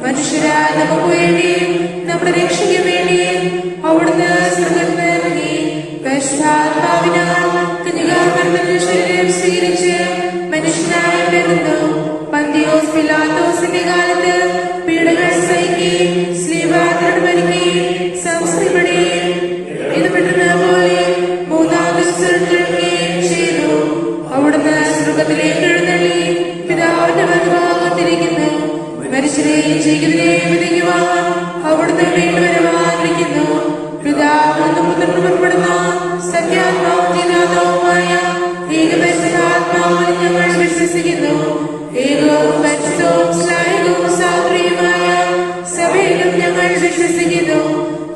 മനുഷ്യരായ നമുക്ക് വേണ്ടിയും നമ്മുടെ രക്ഷയ്ക്ക് വേണ്ടിയും അവിടുന്ന് സ്വർഗ്ഗത്തിൽ ഇറങ്ങി പരിശുദ്ധാത്മാവിനാൽ കന്യകാമറിയത്തിൽ ശരീരം സ്വീകരിച്ച് മനുഷ്യനായി പിറന്നു. പന്തിയോസ് പിലാത്തോസിന്റെ കാലത്ത് പീഡകൾ സഹിക്കുകയും ശ്ലീബായോട് മരിക്കുകയും സംസ്കരിക്കപ്പെടുകയും എഴുതപ്പെട്ടത് പോലെ മൂന്നാം ദിവസം ഉയർത്തുകയും ചെയ്തു. അവിടുന്ന് സ്വർഗ്ഗത്തിലേക്ക് എഴുന്നള്ളി പിതാവിന്റെ വലഭാഗത്തിരിക്കുന്നു. മനുഷ്യരെയും ജീവിതരെയും വിധിക്കുവാൻ അവിടുന്ന് വീണ്ടും വരവാതിരിക്കുന്നു. പിതാവിനും പുത്രനും ഉൾപ്പെടുന്ന സത്യാത്മാവുമായ ഏകപരിശുദ്ധാത്മാവിൽ ഞങ്ങൾ വിശ്വസിക്കുന്നു. ഏകവും പരിശുദ്ധവും സ്നേഹവും സാത്രികമായ സഭയിലും ഞങ്ങൾ വിശ്വസിക്കുന്നു.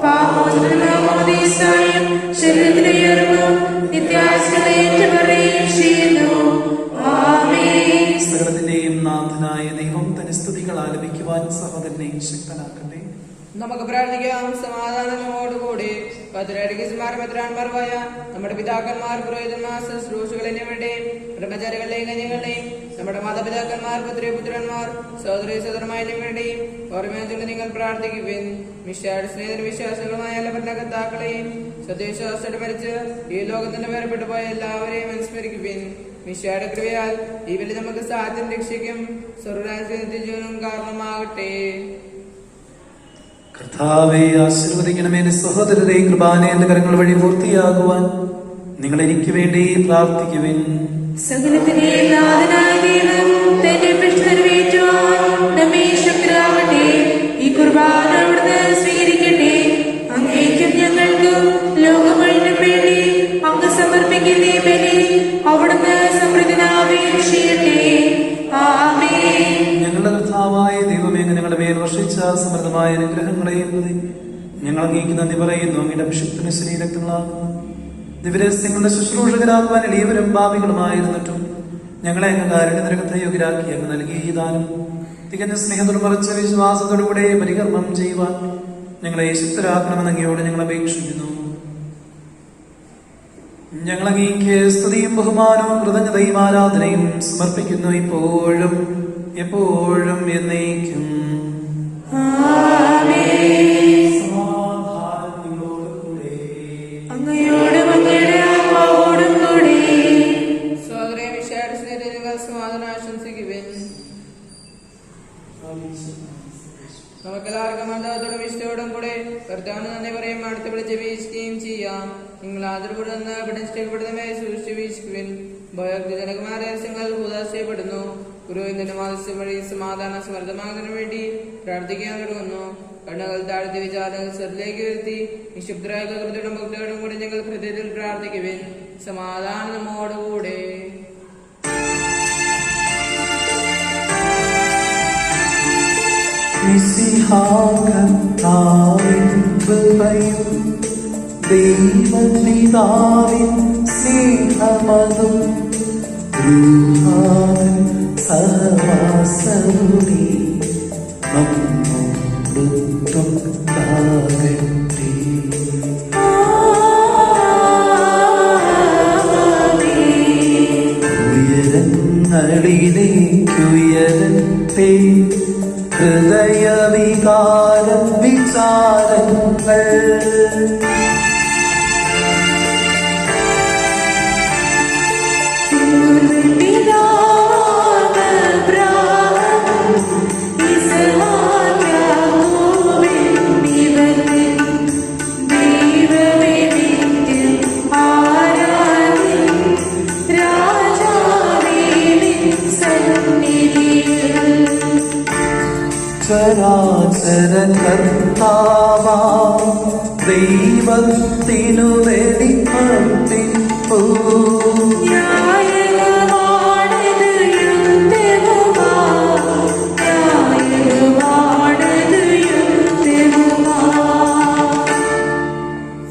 പാപമോചനമാമോദീസായും ശരീരത്തിന്റെ ഉയർപ്പും നിത്യാശ്രയം ഏറ്റുപറയുകയും ചെയ്യുന്നു. ആമേൻ. സകലത്തിന്റെയും നാഥനായ ദൈവം തന്റെ സ്തുതികൾ ആലപിക്കുവാൻ സഹോദരനെ ശക്തനാക്കട്ടെ. നമുക്ക് പ്രാർത്ഥിക്കാം. സമാധാനത്തോടുകൂടി ഭദ്രാൻമാർവായ നമ്മുടെ പിതാക്കന്മാർ, പുരോഹിതന്മാർ, ശുശ്രൂഷകൾ എന്നിവരുടെയും ബ്രഹ്മചാരികളുടെയും കന്യകളുടെയും നമ്മുടെ മാതാപിതാക്കന്മാർ, പുത്രന്മാർ, സഹോദരി സഹോദരമായ എന്നിവരുടെയും ഓർമ്മ നിങ്ങൾ പ്രാർത്ഥിക്കുവിൻ. മിശിഹായുടെ സ്നേഹിതര വിശ്വാസികളുമായ എല്ലാ ഭരണകർത്താക്കളെയും സത്യവിശ്വാസത്തോടെ മരിച്ച് ഈ ലോകത്തിന്റെ വേർപെട്ടു പോയ എല്ലാവരെയും അനുസ്മരിക്കുവിൻ. മിശിഹായുടെ കൃപയാൽ ഈ ബലി നമുക്ക് സാധ്യം രക്ഷിക്കും സ്വർഗ്ഗരാജ്യത്തിന്റെ ജീവനും കാരണമാകട്ടെ. കർത്താവെ ആശീർവദിക്കണമേ. സഹോദരരെ കൃപാനെ എന്റെ കരങ്ങൾ വഴി പൂർത്തിയാകുവാൻ നിങ്ങൾ എനിക്ക് വേണ്ടി പ്രാർത്ഥിക്കുവിൻ. സകലത്തിന്റെ നാഥനായ ദൈവം തന്റെ ഇഷ്ടം നിറവേറ്റുവാൻ നമ്മെ ശക്തരാകട്ടെ. ഈ കുർബാന അവിടുന്ന് സ്വീകരിക്കട്ടെ. അങ്ങേക്കും ഞങ്ങൾക്കും ലോകം മുഴുവനും വേണ്ടി അങ്ങ് സമർപ്പിക്കുന്ന ഈ ബലി അവിടുന്ന് സമൃദ്ധനാവുകയും ചെയ്യട്ടെ. ആമേൻ. ഞങ്ങളുടെ കർത്താവായ ദൈവമേ, ഞങ്ങളുടെ മേൽ വർഷിച്ച സമൃദ്ധമായ അനുഗ്രഹങ്ങളെയും പ്രതി ഞങ്ങൾ അങ്ങേക്ക് നന്ദി പറയുന്നു. അങ്ങയുടെ അഭിഷിക്തന് ശരീരങ്ങളാകുന്നു ദിവരസ്യങ്ങളുടെ ശുശ്രൂഷകരാകുവാൻ എളിയവരും ഭാവികളുമായിരുന്നിട്ടും ഞങ്ങളെ അങ്ങ് കാരുണ്യനിരകത്തെ യോഗ്യരാക്കി അങ്ങ് നൽകിയ ഈ ദാനം തികഞ്ഞ സ്നേഹത്തോട് മറിച്ച വിശ്വാസത്തോടുകൂടെ പരികർമ്മം ചെയ്യുവാൻ ഞങ്ങളെ ശക്തരാക്കണമെന്ന് അങ്ങയോട് ഞങ്ങൾ അപേക്ഷിക്കുന്നു. ഞങ്ങൾ അങ്ങേക്ക് സ്തുതിയും ബഹുമാനവും കൃതജ്ഞതയും ആരാധനയും സമർപ്പിക്കുന്നു, ഇപ്പോഴും എപ്പോഴും എന്നേക്കും. അങ്ങയോടും അങ്ങയുടെ ആത്മാവോടും കൂടി. സഹോദരേ, മിശിഹായുടെ സ്നേഹത്തിൽ നിങ്ങൾ സമാധാനം ആശംസിക്കുവിൻ. നമുക്കെല്ലാവർക്കും അന്തത്തോടും ഇഷ്ടത്തോടും കൂടെ കർത്താവിന് നന്ദി പറയും അടുത്ത് വിളിച്ച് വീക്ഷിക്കുകയും ചെയ്യാം. നിങ്ങൾ ആദരപ്പെടുന്ന പഠിച്ചിട്ടപ്പെടുന്നവയെ സൂക്ഷിച്ച് വീക്ഷിക്കുവിൻ. ഭയജനകമായ രഹസ്യങ്ങൾ ഉദാശയപ്പെടുന്നു. പുരോഹിതന്റെ മാധ്യസ്ഥം വഴി സമാധാനം സമൃദ്ധമാകുന്നതിനു വേണ്ടി പ്രാർത്ഥിക്കാൻ തുടങ്ങുന്നു. കണ്ണുകൾ താഴ്ത്തി വിചാരങ്ങൾ ശ്രദ്ധയിലേക്ക് വരുത്തി നിശബ്ദരായ കൃത്യയോടും ഭക്തിയോടും കൂടി ഞങ്ങൾ ഹൃദയത്തിൽ പ്രാർത്ഥിക്കുവിൻ. സമാധാനം നമ്മോടുകൂടെ. ദൈവപിതാവിൻ സ്നേഹമതും രൂഹാതൻ സഹവാസവുമേ നമ്മോടൊത്തുണ്ടാകട്ടെ. ഉയരങ്ങളിലേക്കുയരട്ടെ ഹൃദയവികാരം വിചാരങ്ങൾ. ചരാചര കർത്താവാം ദൈവത്തിനു വെളിപ്പെടുത്തിപ്പൂ.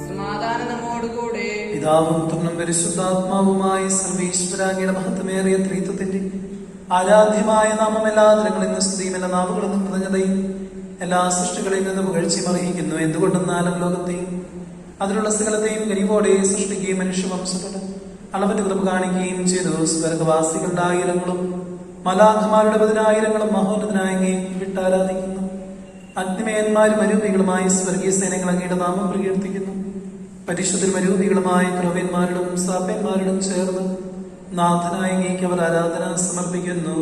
സമാധാനം നമ്മോടുകൂടെ. പിതാവും പുത്രനും പരിശുദ്ധാത്മാവുമായ സർവീശ്വരാങ്ങിയുടെ മഹത്വമേറിയ ത്രിത്വത്തിന്റെ ആരാധ്യമായ നാമം എല്ലാ ദിനങ്ങളിൽ നിന്ന് സ്തുതിയും എല്ലാ നാവുകളിൽ നിന്ന് കൃതജ്ഞതയും എല്ലാ സൃഷ്ടികളിൽ നിന്ന് പുകഴ്ചയും അറിയിക്കുന്നു. എന്തുകൊണ്ടെന്നാലും ലോകത്തെയും അതിലുള്ള സകലത്തെയും ഗരീവോടെ സൃഷ്ടിക്കുകയും മനുഷ്യവംശത്തോട് അളവറ്റ് കൃപ കാണിക്കുകയും ചെയ്തു. സ്വർഗവാസികളുടെ ആയിരങ്ങളും മലാഖമാരുടെ 10,000 മഹോന്നതനായ വിട്ടാരാധിക്കുന്നു. അഗ്നിമയന്മാരും അരൂപികളുമായ സ്വർഗീയ സേനകൾ അങ്ങയുടെ നാമം പ്രകീർത്തിക്കുന്നു. പരിശുദ്ധരും അരൂപികളുമായ ക്രവ്യന്മാരോടും സാപ്യന്മാരോടും ചേർന്ന് നാഥനായ അങ്ങേക്ക് അവർ ആരാധന സമർപ്പിക്കുന്നു.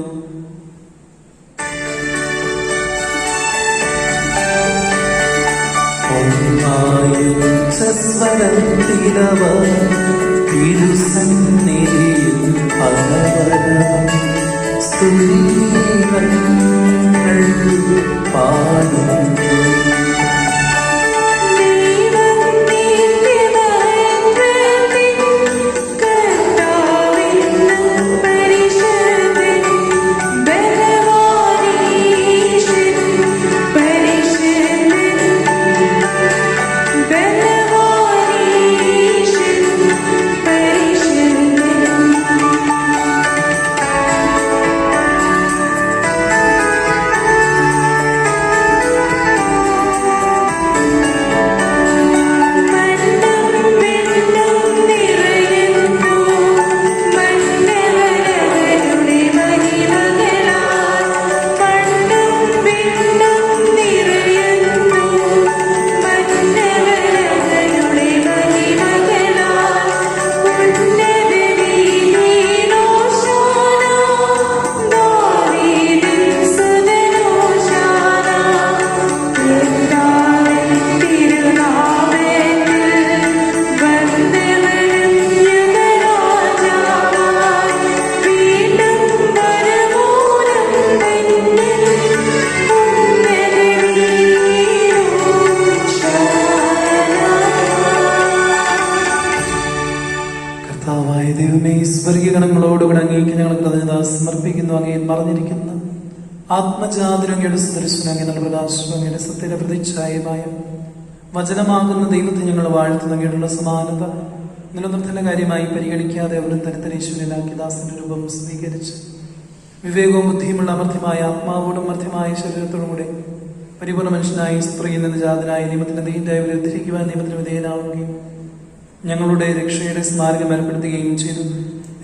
തിരുസന്നിധിയിൽ സ്തുതികൾ പാടുന്നു. സ്വർഗീയഗണങ്ങളോടുകൂടെ അങ്ങേക്ക് ഞങ്ങൾ കൃതജ്ഞത സമർപ്പിക്കുന്നു. അങ്ങയിൽ മറഞ്ഞിരിക്കുന്ന ആത്മജാതരങ്ങയുടെ സദൃശന അങ്ങയുടെ പ്രകാശം അങ്ങയുടെ സത്യയുടെ പ്രതിച്ഛായമായ വചനമാകുന്ന ദൈവത്തെ ഞങ്ങൾ വാഴ്ത്തുന്ന അങ്ങയുടെ സമാനത നിലനിർത്തുന്ന കാര്യമായി പരിഗണിക്കാതെ അവരും തരത്തരീശ്വരനാക്കി ദാസന്റെ രൂപം സ്വീകരിച്ച് വിവേകവും ബുദ്ധിയുമുള്ള അമർത്യമായ ആത്മാവോടും മർത്യമായ ശരീരത്തോടും കൂടെ പരിപൂർണ്ണ മനുഷ്യനായി സ്ത്രീയിൽ നിന്ന് ജാതനായ നിയമത്തിന്റെ ദൈവത്തെ ഉദ്ധരിക്കുവാൻ നിയമത്തിന് വിധേയനാവുകയും ഞങ്ങളുടെ രക്ഷയുടെ സ്മാരകം ഏർപ്പെടുത്തുകയും ചെയ്തു.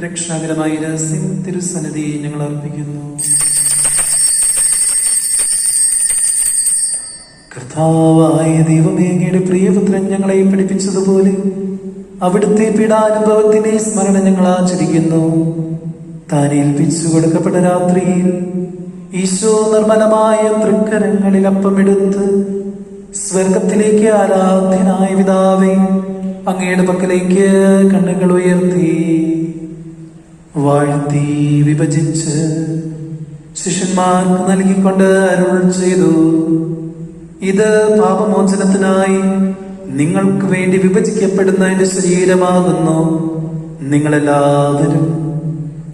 രക്ഷാകരമായ രഹസ്യം തിരുസന്നിധി ഞങ്ങൾ അർപ്പിക്കുന്നു. കർത്താവായ ദൈവമേ, അങ്ങയുടെ പ്രിയപുത്രൻ ഞങ്ങളെ പഠിപ്പിച്ചതുപോലെ അവിടുത്തെ പീഡാനുഭവത്തിന്റെ സ്മരണ ഞങ്ങൾ ആചരിക്കുന്നു. താൻ ഏൽപ്പിച്ചു കൊടുക്കപ്പെട്ട രാത്രിയിൽ ഈശോ നിർമ്മലമായ തൃക്കരങ്ങളിൽ അപ്പമെടുത്ത് സ്വർഗത്തിലേക്ക് ആരാധ്യനായ പിതാവേ അങ്ങയുടെ പക്കലേക്ക് കണ്ണുകൾ ഉയർത്തി വാഴ്ത്തി വിഭജിച്ച് ശിഷ്യന്മാർക്ക് നൽകിക്കൊണ്ട് അരുൾ ചെയ്തു, ഇത് പാപമോചനത്തിനായി നിങ്ങൾക്ക് വേണ്ടി വിഭജിക്കപ്പെടുന്ന എന്റെ ശരീരമാകുന്നു. നിങ്ങളെല്ലാവരും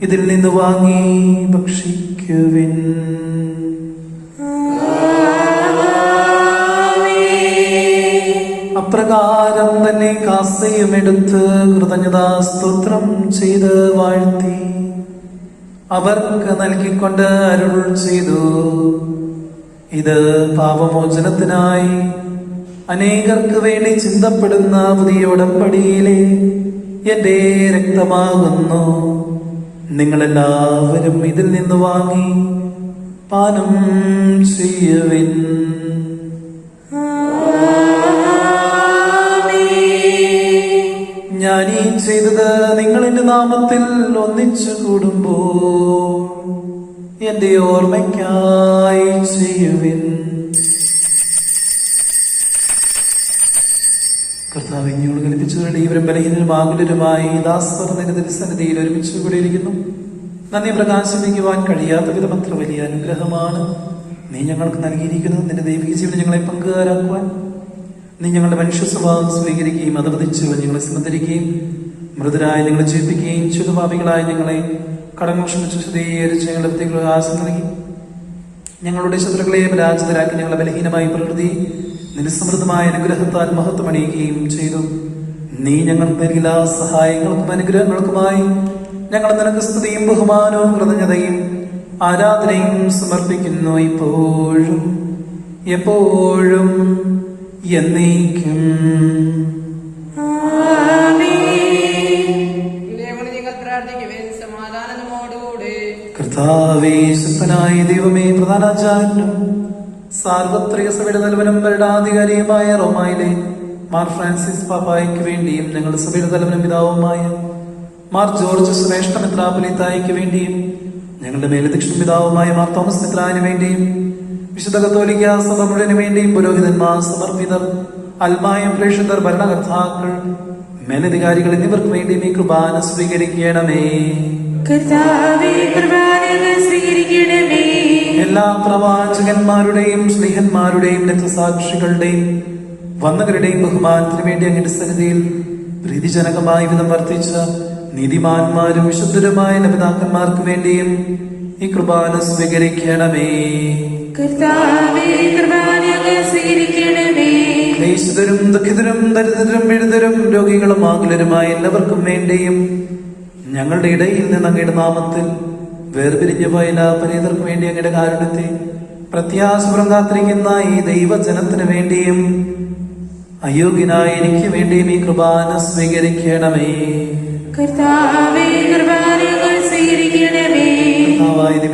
ഇതിൽ നിന്ന് വാങ്ങി ഭക്ഷിക്കുവിൻ. അപ്രകാരം തന്നെ കാസയും എടുത്ത് കൃതജ്ഞതാസ്തോത്രം ചെയ്ത് വാഴ്ത്തി അവർക്ക് നൽകിക്കൊണ്ട് അരുൾ ചെയ്തു, ഇത് പാപമോചനത്തിനായി അനേകർക്ക് വേണ്ടി ചിന്തപ്പെടുന്ന പുതിയ ഉടമ്പടിയിലെ എന്റെ രക്തമാകുന്നു. നിങ്ങളെല്ലാവരും ഇതിൽ നിന്ന് വാങ്ങി പാനം ചെയ്യുവിൻ. ഞാനീ ചെയ്തത് നിങ്ങൾ എന്റെ നാമത്തിൽ ഒന്നിച്ചു കൂടുമ്പോൾ എന്റെ ഓർമ്മയ്ക്കായി ചെയ്യുവിൻ. കർത്താവ് ഇനിയോട് കൽപ്പിച്ചവരുടെ ഇവരും ബലഹീനരും ആകുലരുമായി ദാസർ നിരതിസന്നിധിയിൽ ഒരുമിച്ച് കൂടിയിരിക്കുന്നു. നന്ദി പ്രകാശിപ്പിക്കുവാൻ കഴിയാത്ത വിധം അത്ര വലിയ അനുഗ്രഹമാണ് നീ ഞങ്ങൾക്ക് നൽകിയിരിക്കുന്നത്. നിന്റെ ദൈവിക ജീവനെ ഞങ്ങളെ പങ്കുകാരാക്കുവാൻ നീ ഞങ്ങളുടെ മനുഷ്യ സ്വഭാവം സ്വീകരിക്കുകയും അതവധിച്ച് ഞങ്ങളെ സംബന്ധിക്കുകയും മൃതരായി ഞങ്ങളെ ജീവിപ്പിക്കുകയും ചുതുപാപികളായ ഞങ്ങളെ കടങ്ങൾ ക്ഷമിച്ച് ശുദ്ധീകരിച്ച് ഞങ്ങളുടെ വ്യക്തികളുടെ ആശം നൽകി ഞങ്ങളുടെ ശത്രുക്കളെ പരാജിതരാക്കി ഞങ്ങളെ ബലഹീനമായ പ്രകൃതി നിരുസമൃദ്ധമായ അനുഗ്രഹത്താൽ മഹത്വമണിയുകയും ചെയ്തു. നീ ഞങ്ങൾക്ക് നൽകിയ സഹായങ്ങൾക്കും അനുഗ്രഹങ്ങൾക്കുമായി ഞങ്ങൾ നിനക്ക് സ്തുതിയും ബഹുമാനവും കൃതജ്ഞതയും ആരാധനയും സമർപ്പിക്കുന്നു, ഇപ്പോഴും എപ്പോഴും എന്നേക്കും. നിങ്ങൾ പ്രാർത്ഥിക്കുവിൻ, സമാധാനം നമ്മോടുകൂടെ. കർത്താവേ, ശക്തനായ ദൈവമേ, പ്രധാനാചാര്യനും സാർവത്രിക സഭയുടെ തലവനും ഭരണാധികാരിയുമായ റോമായിലെ മാർ ഫ്രാൻസിസ് പാപ്പായ്ക്ക് വേണ്ടിയും ഞങ്ങളുടെ സഭയുടെ തലവനും പിതാവുമായ മാർ ജോർജ് ശ്രേഷ്ഠ മെത്രാപ്പൊലീത്തായ്ക്ക് വേണ്ടിയും ഞങ്ങളുടെ മേലധ്യക്ഷ പിതാവുമായ മാർ തോമസ് മെത്രാന് വേണ്ടിയും വിശുദ്ധ കത്തോലിക്ക സഭ മുഴുവന് വേണ്ടിയും പുരോഹിതന്മാർ, സമർപ്പിതർ, അൽമായം പ്രേക്ഷിതർ, ഭരണകർത്താക്കൾ, മേലധികാരികൾ എന്നിവർക്ക് വേണ്ടിയും ഈ കുർബാന സ്വീകരിക്കണമേ. എല്ലാ പ്രവാചകന്മാരുടെയും സ്നേഹന്മാരുടെയും രക്തസാക്ഷികളുടെയും വന്നവരുടെയും ബഹുമാനത്തിന് വേണ്ടി അങ്ങയുടെ സന്നിധിയിൽ പ്രീതിജനകമായ വിധം വർദ്ധിച്ച നീതിമാന്മാരും വിശുദ്ധരുമായ പിതാക്കന്മാർക്ക് വേണ്ടിയും ഈ കുർബാന സ്വീകരിക്കണമേ. ക്ലേശിതരും ദുഃഖിതരും ദരിദ്രരും എഴുതരും രോഗികളും ആകുലരുമായ എല്ലാവർക്കും വേണ്ടിയും ഞങ്ങളുടെ ഇടയിൽ നിന്ന് അങ്ങയുടെ നാമത്തിൽ വേർപിരിഞ്ഞു പോയ എല്ലാ പരീതർക്കും വേണ്ടി അങ്ങയുടെ കാരുണ്യത്തെ പ്രത്യാശപുരം കാത്തിരിക്കുന്ന ഈ ദൈവജനത്തിന് വേണ്ടിയും അയോഗ്യനായ എനിക്ക് വേണ്ടിയും ഈ കുർബാന സ്വീകരിക്കണമേ.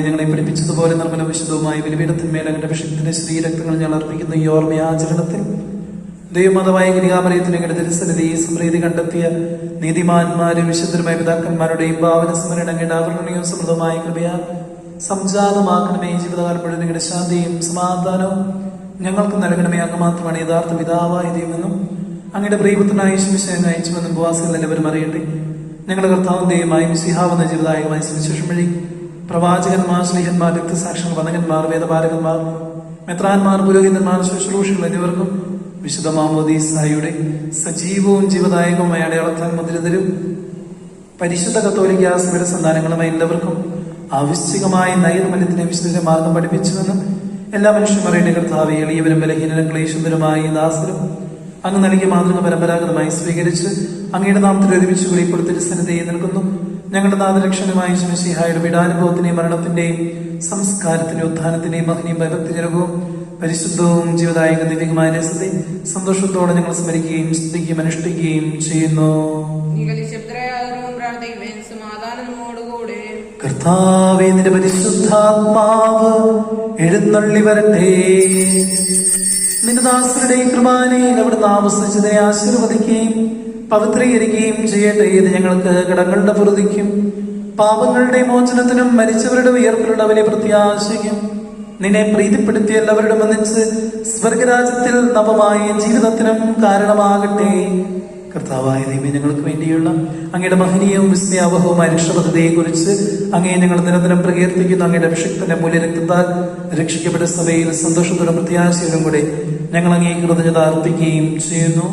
ഞങ്ങളെ പഠിപ്പിച്ചതുപോലെ നിർമ്മല വിശുദ്ധവുമായി ബലിപീഠത്തിന്മേൽ അങ്ങയുടെ അഭിഷേകത്തിന്റെ ശ്രീരക്തങ്ങൾ ഞങ്ങൾ അർപ്പിക്കുന്ന ഈ ഓർമ്മയാചരണത്തിൽ ദൈവമതമായ ഗിരികാമരയത്തിന് തിരുസന്നിധി സമൃദ്ധി കണ്ടെത്തിയ നീതിമാന്മാരും വിശുദ്ധരുമായ പിതാക്കന്മാരുടെയും ഭാവന സ്മരണ അങ്ങയുടെ ആവരണീയവും സമൃദ്ധമായ കൃപയാൽ സംജാതമാക്കണമേ. ജീവിതകാലം മുഴുവൻ നിങ്ങളുടെ ശാന്തിയും സമാധാനവും ഞങ്ങൾക്ക് നൽകണമേ. അങ്ങ് മാത്രമാണ് യഥാർത്ഥ പിതാവായ ദൈവമെന്നും അങ്ങയുടെ പ്രിയപുത്രനായ യേശുമിശിഹായെ അയച്ചുവെന്നും ഉപവാസികൾ എല്ലാവരും അറിയട്ടെ. ഞങ്ങളുടെ കർത്താവും ദൈവമായും സിഹാവെന്ന ജീവിതായകമായ സുവിശേഷം വഴി പ്രവാചകന്മാർ, സ്നേഹന്മാർ, രക്തസാക്ഷികൾ, വന്ദകന്മാർ, വേദപാരകന്മാർ, മെത്രാന്മാർ, പുരോഹിതന്മാർ, ശുശ്രൂഷകൾ എന്നിവർക്കും വിശുദ്ധ മാമോദീസായുടെ സജീവവും ജീവദായകവുമായ അടയാളത്താൽ മുദ്രിതരും പരിശുദ്ധ കത്തോലിക്ക സഭയുടെ സന്താനങ്ങളുമായ എല്ലാവർക്കും ആവശ്യകമായ നൈർമല്യത്തിന്റെ വിശുദ്ധ മാർഗം പഠിപ്പിച്ചുവെന്നും എല്ലാ മനുഷ്യരും അറിയേണ്ട കർത്താവെ, എളിയവരും ബലഹീനരും ക്ലേശിതരുമായ ദാസരും അങ്ങ് നൽകിയ മാതൃക പരമ്പരാഗതമായി സ്വീകരിച്ച് അങ്ങയുടെ നാമത്തിൽ ഒരുമിച്ച് കൂടി ഇപ്പോൾ തിരുസന്നിധിയെ നൽകുന്നു. ഞങ്ങളുടെ നാദരക്ഷകമായ ശിവശിഹായുടെ പീഡാനുഭവത്തിന്റെയും മരണത്തിന്റെയും സംസ്കാരത്തിന്റെയും ഉത്ഥാനത്തിന്റെയും മഹനീയ ഭക്തിജനകവും പരിശുദ്ധവും ജീവദായക ദിവ്യമായ രസത്തെ സന്തോഷത്തോടെ ഞങ്ങൾ സ്മരിക്കുകയും സ്തുതിക്കുകയും അനുഷ്ഠിക്കുകയും ചെയ്യുന്നു. കർത്താവേ, നിന്റെ പരിശുദ്ധാത്മാവ് എഴുന്നള്ളി വരട്ടെ. നിന്റെ ദാസരുടെ കൃപാനയിൽ അവിടുന്ന് ആവസിച്ചതിനെ ആശീർവദിക്കുകയും പവിത്രീകരിക്കുകയും ചെയ്യട്ടെ. ഇത് ഞങ്ങൾക്ക് കടങ്ങളുടെ പൊറുതിക്കും പാപങ്ങളുടെ മോചനത്തിനും മരിച്ചവരുടെ ഉയർപ്പിലുള്ള വലിയ പ്രത്യാശയ്ക്കും നിന്നെ പ്രീതിപ്പെടുത്തിയ എല്ലാവരുടെ ഒന്നിച്ച് സ്വർഗരാജ്യത്തിൽ നവമായ ജീവിതത്തിനും കാരണമാകട്ടെ. കർത്താവായ ദൈവമേ, ഞങ്ങൾക്ക് വേണ്ടിയുള്ള അങ്ങയുടെ മഹനീയവും വിസ്മയാവഹവുമായ രക്ഷപദ്ധതിയെ കുറിച്ച് അങ്ങയെ ഞങ്ങൾ നിരന്തരം പ്രകീർത്തിക്കുന്നു. അങ്ങയുടെ അഭിഷിക്തന്റെ മൂല്യരക്തത്താൽ രക്ഷിക്കപ്പെട്ട സഭയിൽ സന്തോഷത്തോടും പ്രത്യാശയോടും കൂടെ ഞങ്ങൾ അങ്ങേ കൃതജ്ഞത അർപ്പിക്കുകയും ചെയ്യുന്നു.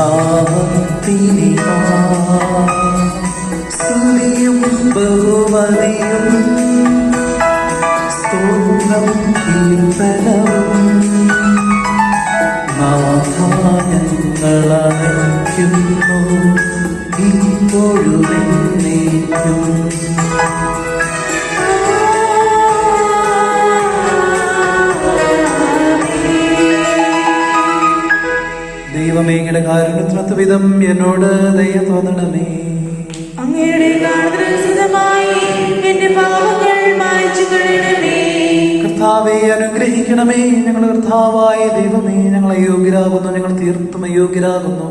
തിരുനാമത്തിനി സ്തുതി സ്തുതിയും സ്തോത്രം കീർത്തനവും ഞങ്ങളണയ്ക്കുന്നു ഇപ്പോഴും എന്നേക്കും. ദൈവമേ, അങ്ങയുടെ കാരുണ്യത്തിനൊത്ത വിധം എന്നോട് ദയ തോന്നണമേ. അങ്ങയുടെ കാരുണ്യസുതമായി എന്റെ പാപങ്ങൾ മായ്ച്ചു കളയണമേ. കർത്താവെ അനുഗ്രഹിക്കണമേ. ഞങ്ങളുടെ കർത്താവായ ദൈവമേ, ഞങ്ങൾ അയോഗ്യരാകുന്നു, ഞങ്ങൾ തീർത്തും അയോഗ്യരാകുന്നു.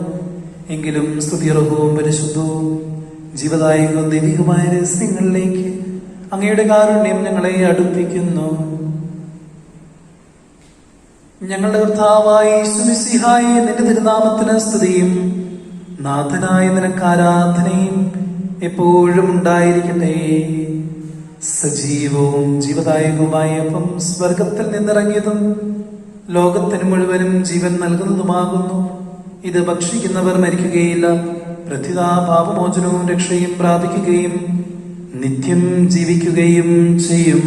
എങ്കിലും സ്തുതിയർഹവും പരിശുദ്ധവും ജീവദായകവും ദൈവികമായ രഹസ്യങ്ങളിലേക്ക് അങ്ങയുടെ കാരുണ്യം ഞങ്ങളെ അടുപ്പിക്കുന്നു. ഞങ്ങളുടെ കർത്താവായ യേശുമിശിഹായേ, നിന്റെ തിരുനാമത്തിന് സ്തുതിയും നാഥനായ നിനക്ക് ആരാധനയും എപ്പോഴും ഉണ്ടായിരിക്കട്ടെ. സജീവവും ജീവദായകവുമായ അപ്പം സ്വർഗത്തിൽ നിന്നിറങ്ങിയതും ലോകത്തിന് മുഴുവനും ജീവൻ നൽകുന്നതുമാകുന്നു. ഇത് ഭക്ഷിക്കുന്നവർ മരിക്കുകയില്ല, പ്രത്യുത പാപമോചനവും രക്ഷയും പ്രാപിക്കുകയും നിത്യം ജീവിക്കുകയും ചെയ്യും.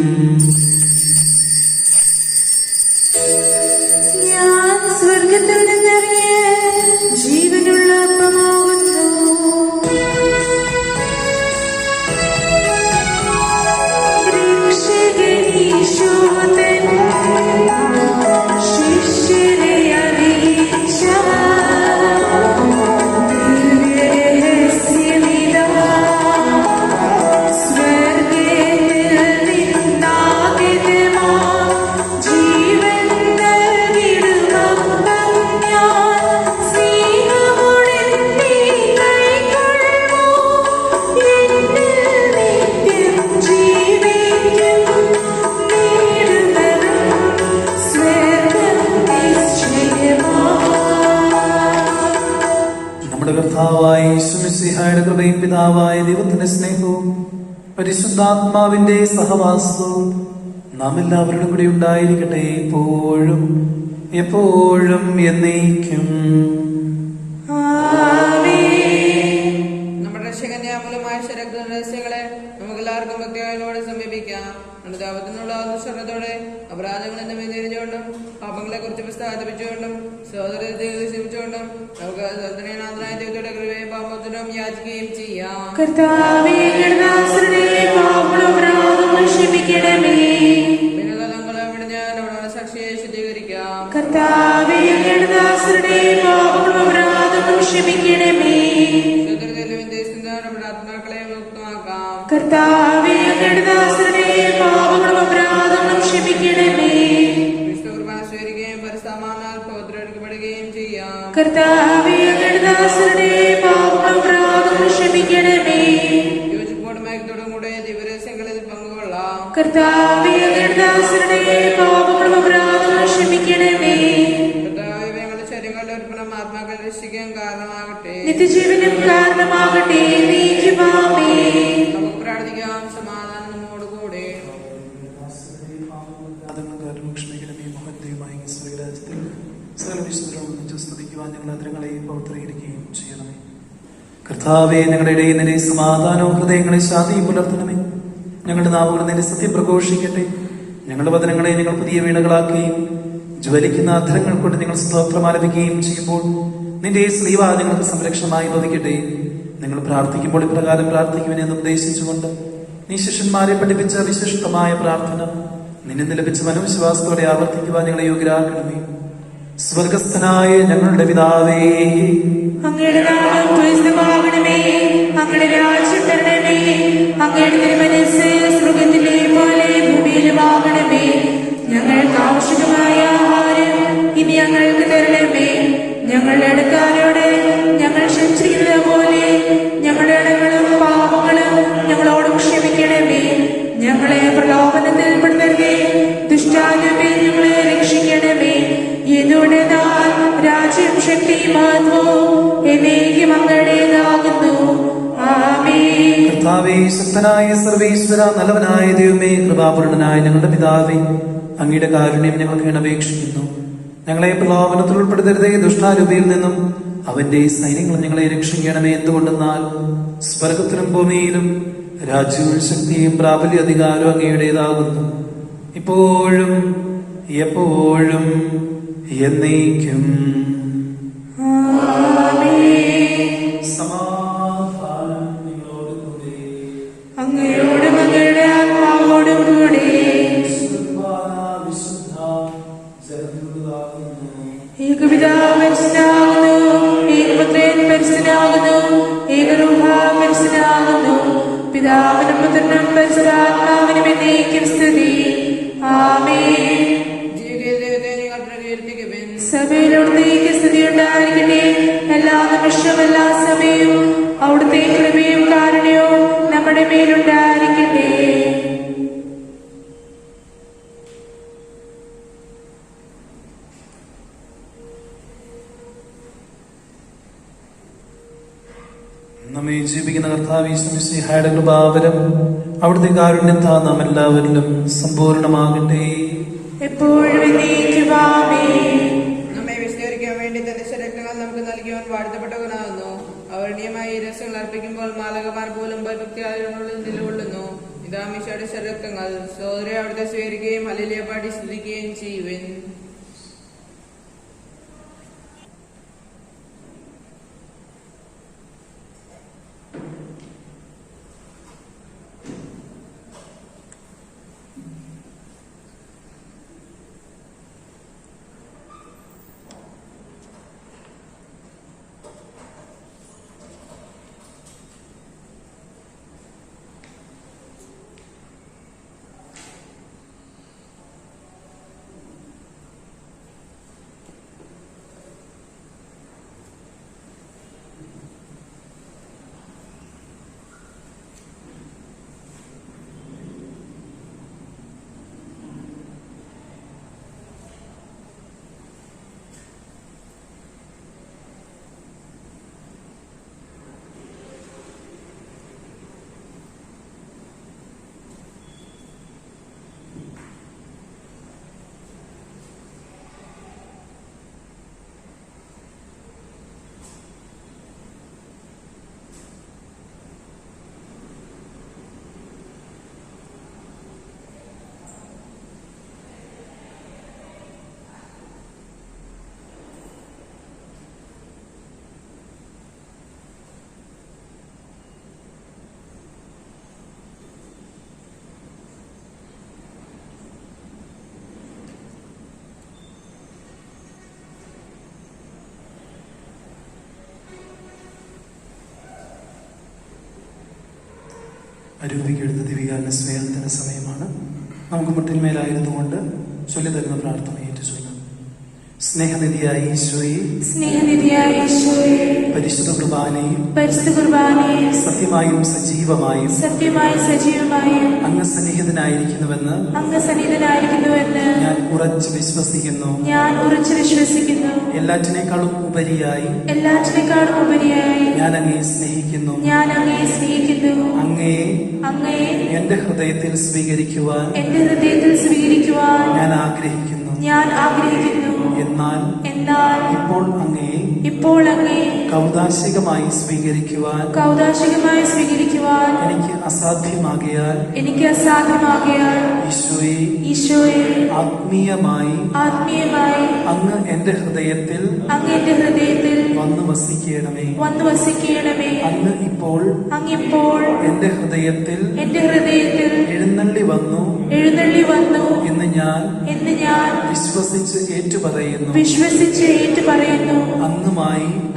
ഞാൻ സ്വർഗത്തിൽ നിന്നിറങ്ങിയ ജീവനുള്ള അപ്പമാകുന്നു. രക്ഷകൻ ഈശോതൻ ശിഷ്യരെ അറിയിച്ച ദിവ്യരഹസ്യമിതാ. സ്വർഗ്ഗത്തിൽ നിന്നാഗതമാ ജീവൻ നൽകിടുമപ്പം ഞാൻ. സ്നേഹമോടെന്നെ കൈക്കൊള്ളൂ. എന്നിൽ നിത്യം ജീവിക്കും. നേടുന്നതും സ്വർഗ്ഗം നിശ്ചയമാണ്. നമ്മുടെ കർത്താവായ യേശുമിശിഹായുടെ കൃപയും പിതാവായ ദൈവത്തിന്റെ സ്നേഹവും പരിശുദ്ധാത്മാവിന്റെ സഹവാസവും നാം എല്ലാവരുടെ കൂടെ ഉണ്ടായിരിക്കട്ടെ, എപ്പോഴും എപ്പോഴും എന്നേക്കും. ആമേൻ. നമ്മുടെ രക്ഷകന്യാ മൂലമായ രഹസ്യങ്ങളെ നമുക്ക് എല്ലാവർക്കും ഭക്തിയോടെ സമീപിക്കാം. അനുതാപത്തിനുള്ള അനുസരണത്തോടെ അപരാധങ്ങളിൽ നിന്ന് പിന്തിരിഞ്ഞുകൊണ്ടും പാപങ്ങളെ കുറിച്ച് പ്രസ്താവിച്ചുകൊണ്ടും സഹോദരത്തെ ശമിച്ചുകൊണ്ടും നമുക്ക് നാഥനായ ദൈവത്തോടെ കൃപയും പാപത്തിനും യാചിക്കുകയും ചെയ്യാം. കർത്താവേ, ഞങ്ങളുടെ ദാസരുടെ പാപങ്ങളും അപരാധങ്ങളും ക്ഷമിക്കണമേ. ഭിന്നതലങ്ങളെ വിടിഞ്ഞ് നമ്മുടെ സാക്ഷിയെ ശുദ്ധീകരിക്കാം. കർത്താവേ, ഞങ്ങളുടെ ദാസരുടെ പാപങ്ങളും അപരാധങ്ങളും ക്ഷമിക്കണമേ. നമ്മുടെ ആത്മാക്കളെ മുക്തമാക്കാം. കർത്താവേ, ഞങ്ങളുടെ ദാസരുടെ പാപങ്ങളും അപരാധങ്ങളും ക്ഷമിക്കണമേ. വിശുദ്ധ കുർബാന സ്വീകരിക്കുകയും പരിസമാനാൽ പൗത്രടിക്കപ്പെടുകയും ചെയ്യാം. കർത്താവേ, ഞങ്ങളുടെ ദാസരുടെ പാപങ്ങളും അപരാധങ്ങളും ക്ഷമിക്കണമേ. യോജിപ്പോടും മയക്കത്തോടും കൂടെ ദിവരഹസ്യങ്ങളിൽ പങ്കുകൊള്ളാം. കർത്താവേ, ഞങ്ങളുടെ ദാസരുടെ പാപങ്ങളും അപരാധങ്ങളും ക്ഷമിക്കണമേ. കർത്താവേ, ഞങ്ങളുടെ ശരീരങ്ങളുടെ ഉൽപ്പന്നം ആത്മാക്കൾ രക്ഷിക്കാൻ കാരണമാകട്ടെ. നിത്യജീവനും കാരണമാകട്ടെ. നീക്കുമാമേ. നമുക്ക് പ്രാർത്ഥിക്കാം. സമാധാനം നമ്മോടുകൂടെ. കർത്താവേ, ഞങ്ങളുടെ ഇടയിൽ നിന്നെ സമാധാനവും ഹൃദയങ്ങളെ ശാന്തിയും പുലർത്തണമേ. ഞങ്ങളുടെ നാവുകൾ നിന്റെ സത്യം പ്രഘോഷിക്കട്ടെ. ഞങ്ങളുടെ വചനങ്ങളെ നിങ്ങൾ പുതിയ വീണകളാക്കുകയും ജ്വലിക്കുന്ന അധരങ്ങൾ കൊണ്ട് നിങ്ങൾ സ്തോത്രം ആലപിക്കുകയും ചെയ്യുമ്പോൾ നിന്റെ സ്ലീവ ഞങ്ങൾക്ക് സംരക്ഷണമായി ഭവിക്കട്ടെ. നിങ്ങൾ പ്രാർത്ഥിക്കുമ്പോൾ ഇപ്രകാരം പ്രാർത്ഥിക്കുമെന്ന് ഉപദേശിച്ചുകൊണ്ട് നീ ശിഷ്യന്മാരെ പഠിപ്പിച്ച വിശിഷ്ടമായ പ്രാർത്ഥന നിന്നെ ലഭിച്ച മനോവിശ്വാസത്തോടെ ആവർത്തിക്കുവാൻ ഞങ്ങളെ യോഗ്യരാക്കണമേ. സ്വർഗസ്ഥനായ ഞങ്ങളുടെ പിതാവേ, അങ്ങയുടെ നാമം പൂജിതമാകണമേ. അങ്ങയുടെ രാജ്യം വരണമേ. അങ്ങയുടെ തിരുമനസ്സ് സ്വർഗ്ഗത്തിലെ പോലെ ഭൂമിയിലുമാകണമേ. ഞങ്ങൾക്ക് ആവശ്യമായ ആഹാരം ഇനി ഞങ്ങൾക്ക് തരണമേ. ഞങ്ങളുടെ അടുക്കാരോട് ഞങ്ങൾ ക്ഷമിച്ചിരിക്കുന്നത് പോലെ ഞങ്ങളുടെ ഇടങ്ങളും പാപങ്ങളും ഞങ്ങളോട് ക്ഷമിക്കണമേ. ഞങ്ങളെ പ്രലോഭനത്തിൽ പെടുത്തരുതേ. ദുഷ്ടാരൂപേ ഞങ്ങളെ രക്ഷിക്കണമേ. എന്തുകൊണ്ടെന്നാൽ രാജ്യം ശക്തിയും മഹത്വവും എന്നേക്കും അങ്ങയുടേതാകുന്നു. ആമേൻ. കർത്താവേ, ശക്തനായ സർവേശ്വര, നല്ലവനായ ദൈവമേ, കൃപാപൂർണനായ ഞങ്ങളുടെ പിതാവേ, അങ്ങയുടെ കാരുണ്യം ഞങ്ങൾക്ക് അപേക്ഷിക്കുന്നു. ഞങ്ങളെ പ്രലോഭനത്തിൽ ഉൾപ്പെടുത്തരുതേ. ദുഷ്ടാരൂപിയിൽ നിന്നും അവന്റെ സൈന്യങ്ങൾ ഞങ്ങളെ രക്ഷിക്കണമേ. എന്തുകൊണ്ടെന്നാൽ സ്വർഗത്തിലും ഭൂമിയിലും രാജ്യവും ശക്തിയും പ്രാബല്യ അധികാരവും അങ്ങയുടേതാകുന്നു, ഇപ്പോഴും എപ്പോഴും എന്നേക്കും. സമാധാനം നിങ്ങളോടുകൂടെ. അങ്ങയോടും അങ്ങയുടെ ആത്മാവോടും കൂടെ. വിശുദ്ധ ജനത്തിനുള്ളതാകുന്നു. ഏകപിതാവ് പരിശുദ്ധനാകുന്നു, ഏകപുത്രൻ പരിശുദ്ധനാകുന്നു, ഏകരൂഹ പരിശുദ്ധനാകുന്നു. പിതാവിനും പുത്രനും പരിശുദ്ധാത്മാവിനും എന്നേക്കും സ്തുതി. ആമേൻ. ദൈവത്തെ നിങ്ങൾ പ്രകീർത്തിക്കുവിൻ. സഭയിൽ അവിടുത്തേക്ക് സ്തുതി ഉണ്ടായിരിക്കട്ടെ. എല്ലാ നിമിഷവും എല്ലാ സമയവും അവിടുത്തെ കൃപയും കാരുണ്യവും നമ്മുടെ മേലുണ്ടായിരിക്കട്ടെ. നമ്മെ ജീവിക്കുന്ന കർത്താവ് യേശു മിശിഹായുടെ കൃപാവരം അവിടുത്തെ കാരുണ്യത്താൽ നാം എല്ലാവരിലും സമ്പൂർണ്ണമാകട്ടെ. എപ്പോഴും എന്നേക്കും ആമേൻ. നമ്മെ വിശദീകരിക്കാൻ വേണ്ടി തന്റെ ശരീരങ്ങൾ നമുക്ക് നൽകിയവൻ വാഴ്ത്തപ്പെട്ടവനാകുന്നു. അവർണീയമായി ഈ രസങ്ങൾ അർപ്പിക്കുമ്പോൾ മാലകമാർ പോലും ഭക്തിയായുള്ളിൽ നിലകൊള്ളുന്നു. ഇതാ മിശയുടെ ശരീരങ്ങൾ സഹോദരി അവിടുത്തെ സ്വീകരിക്കുകയും ഹല്ലേലൂയ പാടി സ്തുതിക്കുകയും ചെയ്യുവിൻ. അരൂപിക്കെടുത്ത ദിവികാല സ്നേഹത്തിന്റെ സമയമാണ്. നമുക്ക് മുട്ടിന്മേലായിരുന്നുകൊണ്ട് ചൊല്ലി തരുന്ന പ്രാർത്ഥന ഏറ്റുചൊല്ലാം. സ്നേഹനിധിയായ ഈശോയെ, സ്നേഹനിധിയായ ഈശോയെ, പരിശുദ്ധ കുർബാനയിൽ പരിശുദ്ധ കുർബാനയിൽ സത്യമായും സജീവമായും സത്യമായും സജീവമായും അങ്ങ് സന്നിഹിതനായിരിക്കുന്നുവെന്ന് അങ്ങ് സന്നിഹിതനായിരിക്കുന്നുവെന്ന് ഞാൻ ഉറച്ചു വിശ്വസിക്കുന്നു. ഞാൻ ഉറച്ചു വിശ്വസിക്കുന്നു. എല്ലാറ്റിനേക്കാളും ഉപരിയായി എല്ലാറ്റിനേക്കാളും ഉപരിയായി ഞാൻ അങ്ങയെ സ്നേഹിക്കുന്നു. ഞാൻ അങ്ങയെ സ്നേഹിക്കുന്നു. അങ്ങയെ അങ്ങയെ എന്റെ ഹൃദയത്തിൽ സ്വീകരിക്കുവാൻ എന്റെ ഹൃദയത്തിൽ സ്വീകരിക്കുവാൻ ഞാൻ ആഗ്രഹിക്കുന്നു. എന്നാൽ ഇപ്പോൾ അങ്ങയെ കൗദാശികമായി സ്വീകരിക്കുവാൻ എനിക്ക് അസാധ്യമാകിയാൽ ഈശോയെ ആത്മീയമായി അങ്ങ് എന്റെ ഹൃദയത്തിൽ വന്നു വസിക്കണമേ. അങ്ങ് ഇപ്പോൾ എന്റെ ഹൃദയത്തിൽ എഴുന്നള്ളി വന്നു എന്ന് ഞാൻ വിശ്വസിച്ച് ഏറ്റുപറയുന്നു.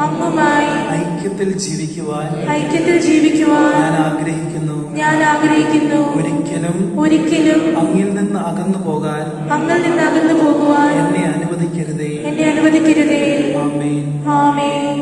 അങ്ങുമായി ഐക്യത്തിൽ ജീവിക്കുവാൻ ഞാൻ ആഗ്രഹിക്കുന്നു. ഒരിക്കലും അങ്ങിൽ നിന്ന് അകന്നു പോകാൻ എന്നെ അനുവദിക്കരുതേ. ആമേൻ.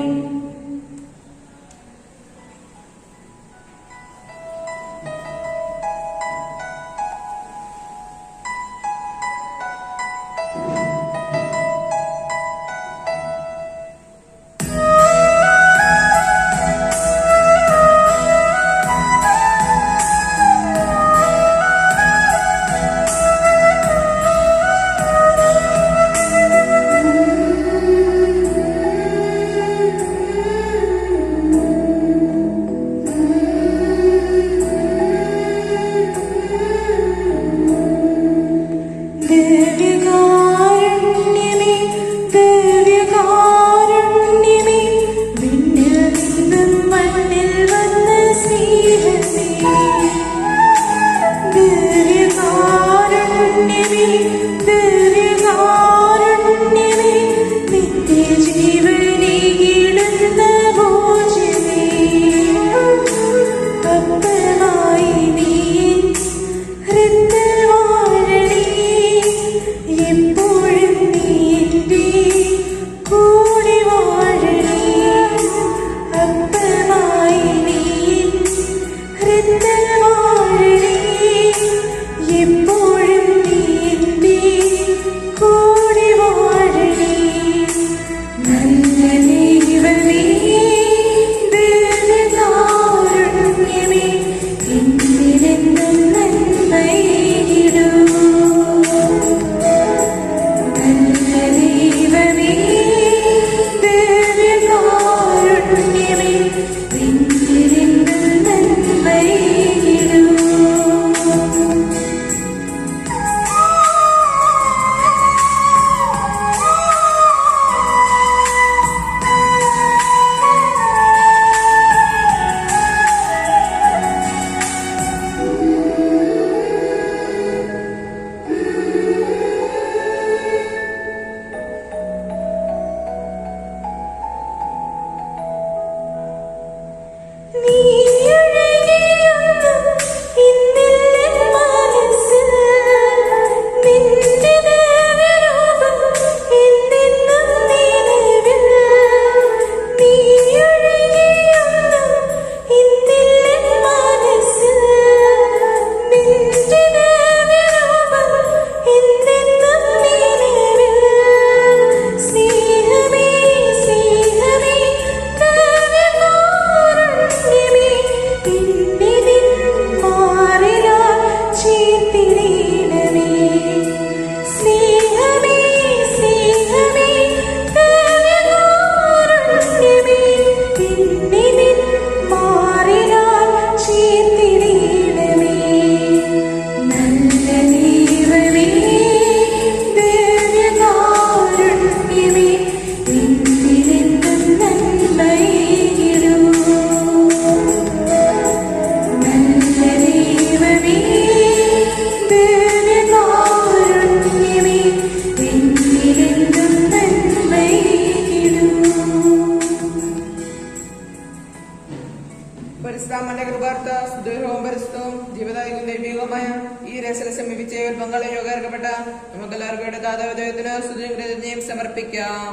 ദൈവമായ ഈ രഹസ്യം സമീപിച്ച പങ്കാളി യോഗർക്കപ്പെട്ട നമുക്കെല്ലാവർക്കും ഇവിടെ ദാതാവിധത്തിന് സ്തുതിയും സമർപ്പിക്കാം.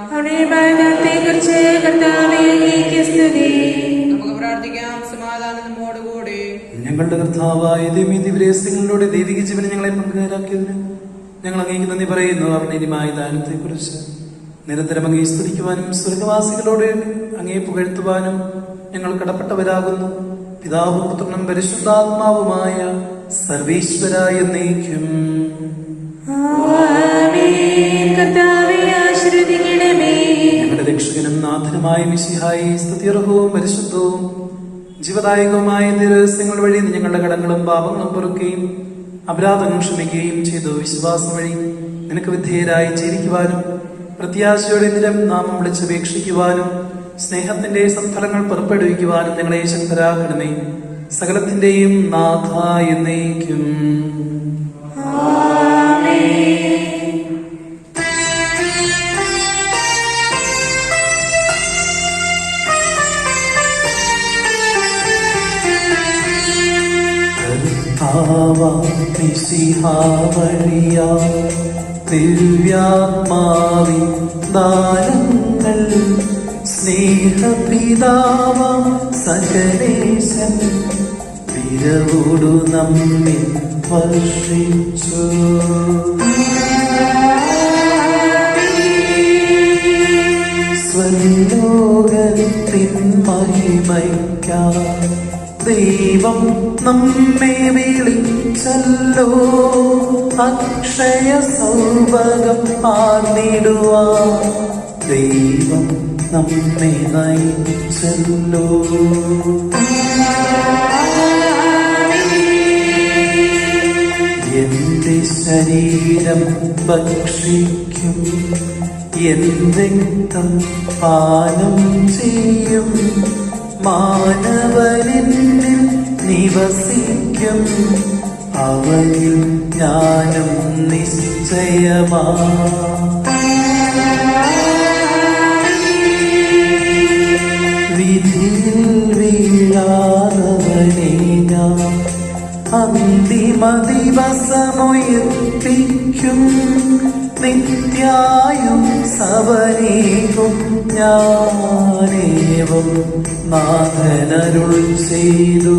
കുറിച്ച് കർത്താവേ അങ്ങേക്ക് സ്തുതി. നമുക്ക് പ്രാർത്ഥിക്കാം. സമാധാനം നമ്മോടുകൂടി. ഞങ്ങളുടെ കർത്താവായ ദിവ്യരഹസ്യങ്ങളിലൂടെ ദൈവിക ജീവനെ ഞങ്ങളെ പങ്കുകാരാക്കിയതിന് ഞങ്ങൾ അങ്ങേക്ക് നന്ദി പറയുന്നു. അവർണ്ണീയമായ ദാനത്തെ കുറിച്ച് നിരന്തരം അങ്ങേ സ്തുതിക്കുവാനും സ്വർഗവാസികളോട് അങ്ങേ പുകഴ്ത്തുവാനും ഞങ്ങൾ കടപ്പെട്ടവരാകുന്നു. പിതാവും പുത്രനും പരിശുദ്ധാത്മാവുമായ സർവീശ്വരായ എന്നേക്കും. കർത്താവേ ആശീർവദിക്കണമേ. ഞങ്ങളുടെ രക്ഷകനും നാഥനുമായ മിശിഹായി സ്തുത്യർഹവും പരിശുദ്ധവും ജീവദായകവുമായ രഹസ്യങ്ങൾ വഴി ഞങ്ങളുടെ കടങ്ങളും പാപങ്ങളും പൊറുക്കുകയും അപരാധങ്ങൾ ക്ഷമിക്കുകയും ചെയ്തു. വിശ്വാസം വഴി നിനക്ക് വിധേയരായി ജീവിക്കുവാനും പ്രത്യാശയോടെ നിരം നാമം വിളിച്ചപേക്ഷിക്കുവാനും സ്നേഹത്തിന്റെ സത്ഫലങ്ങൾ പുറപ്പെടുവിക്കുവാനും ഞങ്ങളെ ശക്തരാക്കണമേ. സകലത്തിന്റെയും നാഥ എന്നേക്കും. മിശിഹാവഴിയാ ദിവ്യാത്മാവിൻ ദാനങ്ങൾ സ്നേഹപിതാവ സകലേശൻ വിരവോടു നമ്മെ വർഷിച്ചു. സ്വലോകത്തിൻ മഹിമയ്ക്കായി ദൈവം നമ്മെ വിളിച്ചല്ലോ. അക്ഷയ സൗഭകം ആർന്നിടുവാൻ ദൈവം നമ്മെ നയിച്ചല്ലോ. എന്റെ ശരീരം ഭക്ഷിക്കും, എൻ രക്തം പാനം ചെയ്യും, മാനവനിൽ നിവസിക്കും, അവനിൽ ജ്ഞാനം നിശ്ചയമാ. വിധിയിൽ വീഴാതവനെ ഞാൻ അന്തിമ ദിവസമുയർപ്പിക്കും. നിത്യായും സവനേകും ഞാനേവം നാഥനരുൾ ചെയ്തു.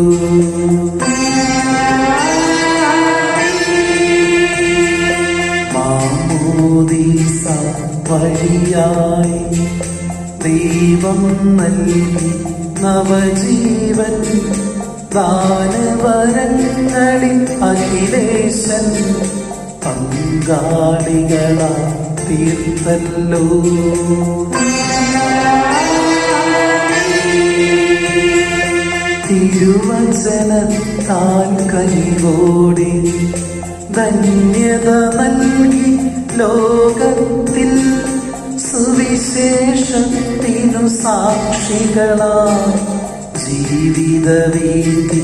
മാമോദീസ വഴിയായി ദൈവം നൽകി നവജീവൻ. ദാനവരങ്ങളിൽ അഖിലേശൻ പങ്കാളികളാ തീർത്തല്ലോ. തിരുവചനത്താൽ കനിവോടെ ധന്യത നൽകി ലോകത്തിൽ സുവിശേഷത്തിനു സാക്ഷികളാ ജീവിത വീതി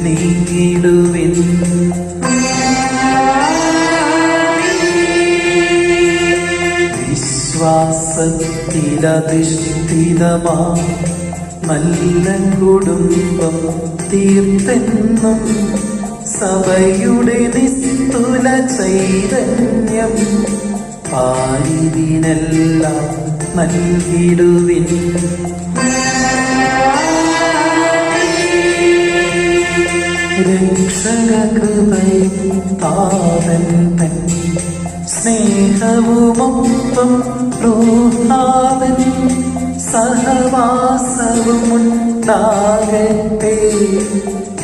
നീങ്ങിടുവിൻ. വിശ്വാസത്തിലധിഷ്ഠിതമാ നല്ല കുടുംബം തീർത്തെന്നും സഭയുടെ നിസ്തുല ചൈതന്യം പാരിതിനെല്ലാം നൽകിടുവിൻ. രക്ഷകകൃപയും താതൻ തൻ സ്നേഹവുമൊപ്പം പ്രോഹാവൻ സഹവാസവുമുണ്ടാകട്ടെ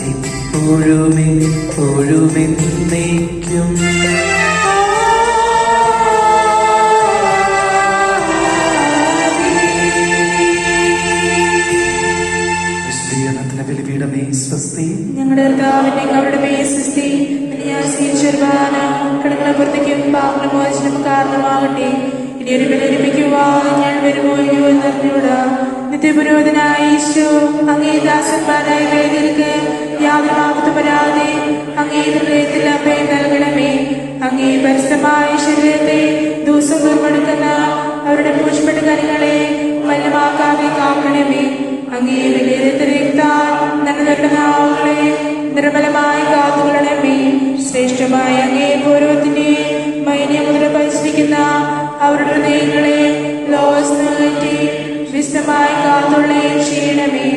ഇപ്പോഴുമെപ്പോഴുമെന്നേക്കും. ഞങ്ങളുടെ കർത്താവിന്റെ അവരുടെ മേസ്തി കടങ്ങളെ പുറത്തേക്കും പാപമോചനം കാരണമാകട്ടെ. ഇനിയൊരു ബലിയർപ്പിക്കുവാൻ ഞാൻ വരുമോ ഇല്ലയോ എന്നറിഞ്ഞൂടാ. നിത്യപുരോധനായ ഈശോ അങ്ങേ ദാസന്മാരായ വേദികൾക്ക് യാതൊരു ആപത്തും വരാതെ അങ്ങേ ഹൃദയത്തിൽ അഭയം നൽകണമേ. അങ്ങേ പരിശുദ്ധമായ ശരീരത്തെ ദിവസം കൊടുക്കുന്ന അവരുടെ പുഷ്പടകരങ്ങളെ മലിനമാക്കാതെ കാക്കണമേ. അങ്ങേ വിലയിരുത്തരേത്താൽ നന്മ നാവുകളെ നിർമ്മലമായി കാത്തുകൊള്ളണമേ. ശ്രേഷ്ഠമായ അങ്ങേ പൂർവ്വത്തിനെ മൈന്യമുദ്ര പതിച്ചിരിക്കുന്ന അവരുടെ ഹൃദയങ്ങളെ ലോകസ്നേഹത്തെ വിശദമായി കാത്തുള്ള ക്ഷീണമേ.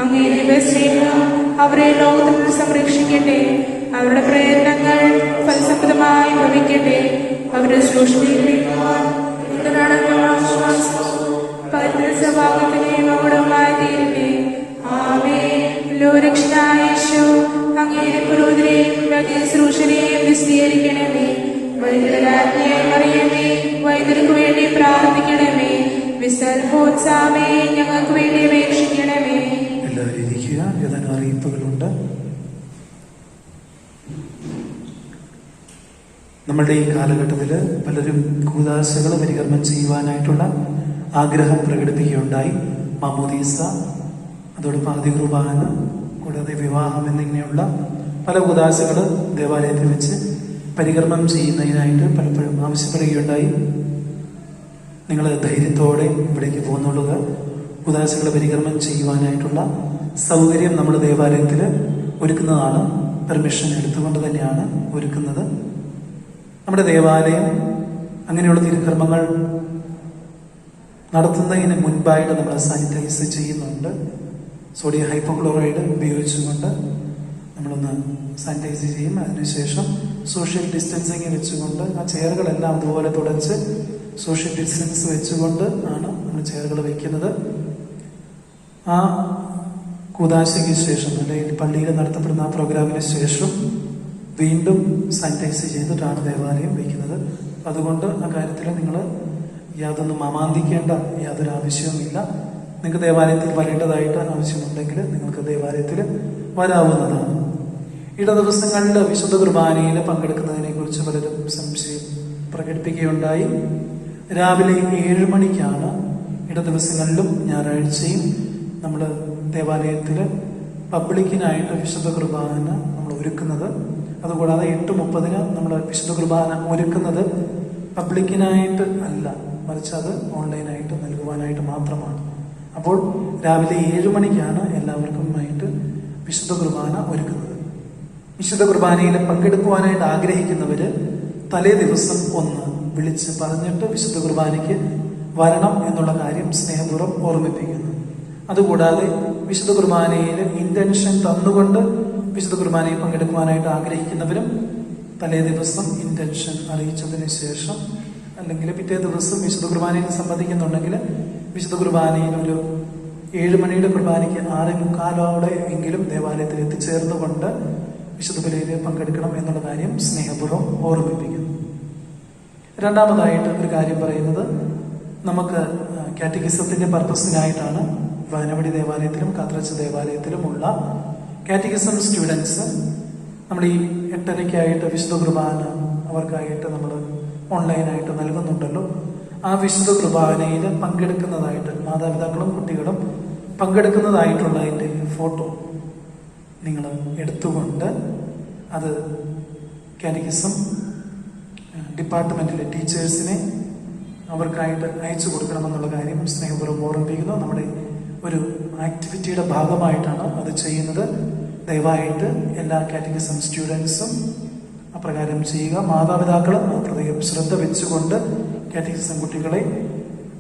അങ്ങേ ദിവസ്നേഹം അവരെ ലോകത്തിൽ നിന്ന് സംരക്ഷിക്കട്ടെ. അവരുടെ പ്രയത്നങ്ങൾ ഫലസമൃദ്ധമായി ഭവിക്കട്ടെ. അവരുടെ സൂക്ഷ്മീകരിക്കുവാൻ സ്വഭാവത്തിനെ മകുടമായി തീരട്ടെ. രക്ഷനായ യേശു അങ്ങയുടെ പുരോഹിതരെയും ശുശ്രൂഷരെയും വിശദീകരിക്കണമേ. വൈദ്യുതരാജ്ഞിയായി മറിയമേ, വൈദ്യുതർക്ക് വേണ്ടി പ്രാർത്ഥിക്കണമേ. വിസർഭോത്സാമേ, ഞങ്ങൾക്ക് വേണ്ടി അപേക്ഷിക്കണമേ. എല്ലാവരും ഇരിക്കുക. ഏതാനും അറിയിപ്പുകളുണ്ട്. നമ്മളുടെ ഈ കാലഘട്ടത്തിൽ പലരും കൂദാശകൾ പരികർമ്മം ചെയ്യുവാനായിട്ടുള്ള ആഗ്രഹം പ്രകടിപ്പിക്കുകയുണ്ടായി. മാമോദീസ, അതോടൊപ്പം ആദ്യ കുർബാന, കൂടാതെ വിവാഹം എന്നിങ്ങനെയുള്ള പല കൂദാശകൾ ദേവാലയത്തിൽ വെച്ച് പരികർമ്മം ചെയ്യുന്നതിനായിട്ട് പലപ്പോഴും ആവശ്യപ്പെടുകയുണ്ടായി. നിങ്ങൾ ധൈര്യത്തോടെ ഇവിടേക്ക് പോന്നുള്ളുക. കൂദാശകൾ പരികർമ്മം ചെയ്യുവാനായിട്ടുള്ള സൗകര്യം നമ്മൾ ദേവാലയത്തിൽ ഒരുക്കുന്നതാണ്. പെർമിഷൻ എടുത്തുകൊണ്ട് തന്നെയാണ് ഒരുക്കുന്നത്. നമ്മുടെ ദേവാലയം അങ്ങനെയുള്ള തിരുക്കർമ്മങ്ങൾ നടത്തുന്നതിന് മുൻപായിട്ട് നമ്മൾ സാനിറ്റൈസ് ചെയ്യുന്നുണ്ട്. സോഡിയം ഹൈപ്പോക്ലോറൈഡ് ഉപയോഗിച്ചുകൊണ്ട് നമ്മളൊന്ന് സാനിറ്റൈസ് ചെയ്യും. അതിനുശേഷം സോഷ്യൽ ഡിസ്റ്റൻസിങ് വെച്ചുകൊണ്ട് ആ ചെയറുകളെല്ലാം അതുപോലെ തുടച്ച് സോഷ്യൽ ഡിസ്റ്റൻസ് വെച്ചുകൊണ്ട് ആണ് നമ്മൾ ചെയറുകൾ വയ്ക്കുന്നത്. ആ കൂദാശയ്ക്ക് ശേഷം അല്ലെങ്കിൽ പള്ളിയിൽ നടത്തപ്പെടുന്ന ആ പ്രോഗ്രാമിന് ശേഷം വീണ്ടും സാനിറ്റൈസ് ചെയ്തിട്ടാണ് ദേവാലയം വയ്ക്കുന്നത്. അതുകൊണ്ട് ആ കാര്യത്തിൽ നിങ്ങൾ യാതൊന്നും അമാന്തിക്കേണ്ട യാതൊരു ആവശ്യവുമില്ല. നിങ്ങൾക്ക് ദേവാലയത്തിൽ വരേണ്ടതായിട്ട് ആവശ്യമുണ്ടെങ്കിൽ നിങ്ങൾക്ക് ദേവാലയത്തിൽ വരാവുന്നതാണ്. ഇട ദിവസങ്ങളിൽ വിശുദ്ധ കുർബാനയിൽ പങ്കെടുക്കുന്നതിനെ കുറിച്ച് പലരും സംശയം പ്രകടിപ്പിക്കുകയുണ്ടായി. രാവിലെ 7 മണിക്കാണ് ഇട ദിവസങ്ങളിലും ഞായറാഴ്ചയും നമ്മൾ ദേവാലയത്തിൽ പബ്ലിക്കിനായിട്ട് വിശുദ്ധ കുർബാന നമ്മൾ ഒരുക്കുന്നത്. അതുകൂടാതെ 8:30 നമ്മൾ വിശുദ്ധ കുർബാന ഒരുക്കുന്നത് പബ്ലിക്കിനായിട്ട് അല്ല, മറിച്ച് അത് ഓൺലൈനായിട്ട് നൽകുവാനായിട്ട് മാത്രമാണ്. അപ്പോൾ രാവിലെ 7 മണിക്കാണ് എല്ലാവർക്കുമായിട്ട് വിശുദ്ധ കുർബാന ഒരുക്കുന്നത്. വിശുദ്ധ കുർബാനയിൽ പങ്കെടുക്കുവാനായിട്ട് ആഗ്രഹിക്കുന്നവര് തലേ ദിവസം ഒന്ന് വിളിച്ച് പറഞ്ഞിട്ട് വിശുദ്ധ കുർബാനയ്ക്ക് വരണം എന്നുള്ള കാര്യം സ്നേഹപൂർവ്വം ഓർമ്മിപ്പിക്കുന്നു. അതുകൂടാതെ വിശുദ്ധ കുർബാനയിൽ ഇന്റൻഷൻ തന്നുകൊണ്ട് വിശുദ്ധ കുർബാനയിൽ പങ്കെടുക്കുവാനായിട്ട് ആഗ്രഹിക്കുന്നവരും തലേ ദിവസം ഇന്റൻഷൻ അറിയിച്ചതിന് ശേഷം അല്ലെങ്കിൽ പിറ്റേ ദിവസം വിശുദ്ധ കുർബാനയിൽ സംബന്ധിക്കുന്നുണ്ടെങ്കിൽ വിശുദ്ധ കുർബാനയിൽ ഒരു 7 മണിയുടെ കുർബാനയ്ക്ക് 6:45 എങ്കിലും ദേവാലയത്തിൽ എത്തിച്ചേർന്നുകൊണ്ട് വിശുദ്ധ ബലിയിൽ പങ്കെടുക്കണം എന്നുള്ള കാര്യം സ്നേഹപൂർവ്വം ഓർമ്മിപ്പിക്കുന്നു. രണ്ടാമതായിട്ട് ഒരു കാര്യം പറയുന്നത്, നമുക്ക് കാറ്റഗിസത്തിന്റെ പർപ്പസിനായിട്ടാണ് വാനവടി ദേവാലയത്തിലും കാത്രച്ച് ദേവാലയത്തിലുമുള്ള കാറ്റഗിസം സ്റ്റുഡൻസ് നമ്മൾ ഈ 8:30 വിശുദ്ധ കുർബാന അവർക്കായിട്ട് നമ്മൾ ഓൺലൈനായിട്ട് നൽകുന്നുണ്ടല്ലോ. ആ വിശുദ്ധ കുർബാനയിൽ പങ്കെടുക്കുന്നതായിട്ട് മാതാപിതാക്കളും കുട്ടികളും പങ്കെടുക്കുന്നതായിട്ടുള്ള അതിൻ്റെ ഫോട്ടോ നിങ്ങൾ എടുത്തുകൊണ്ട് അത് കാറ്റഗിസം ഡിപ്പാർട്ട്മെന്റിലെ ടീച്ചേഴ്സിനെ അവർക്കായിട്ട് അയച്ചു കൊടുക്കണമെന്നുള്ള കാര്യം സ്നേഹപൂർവ്വം ഓർമ്മിപ്പിക്കുന്നു. നമ്മുടെ ഒരു ആക്ടിവിറ്റിയുടെ ഭാഗമായിട്ടാണ് അത് ചെയ്യുന്നത്. ദയവായിട്ട് എല്ലാ കാറ്റഗിസം സ്റ്റുഡൻസും അപ്രകാരം ചെയ്യുക. മാതാപിതാക്കളും പ്രത്യേകം ശ്രദ്ധ വെച്ചുകൊണ്ട് കാറ്റഗിസം കുട്ടികളെ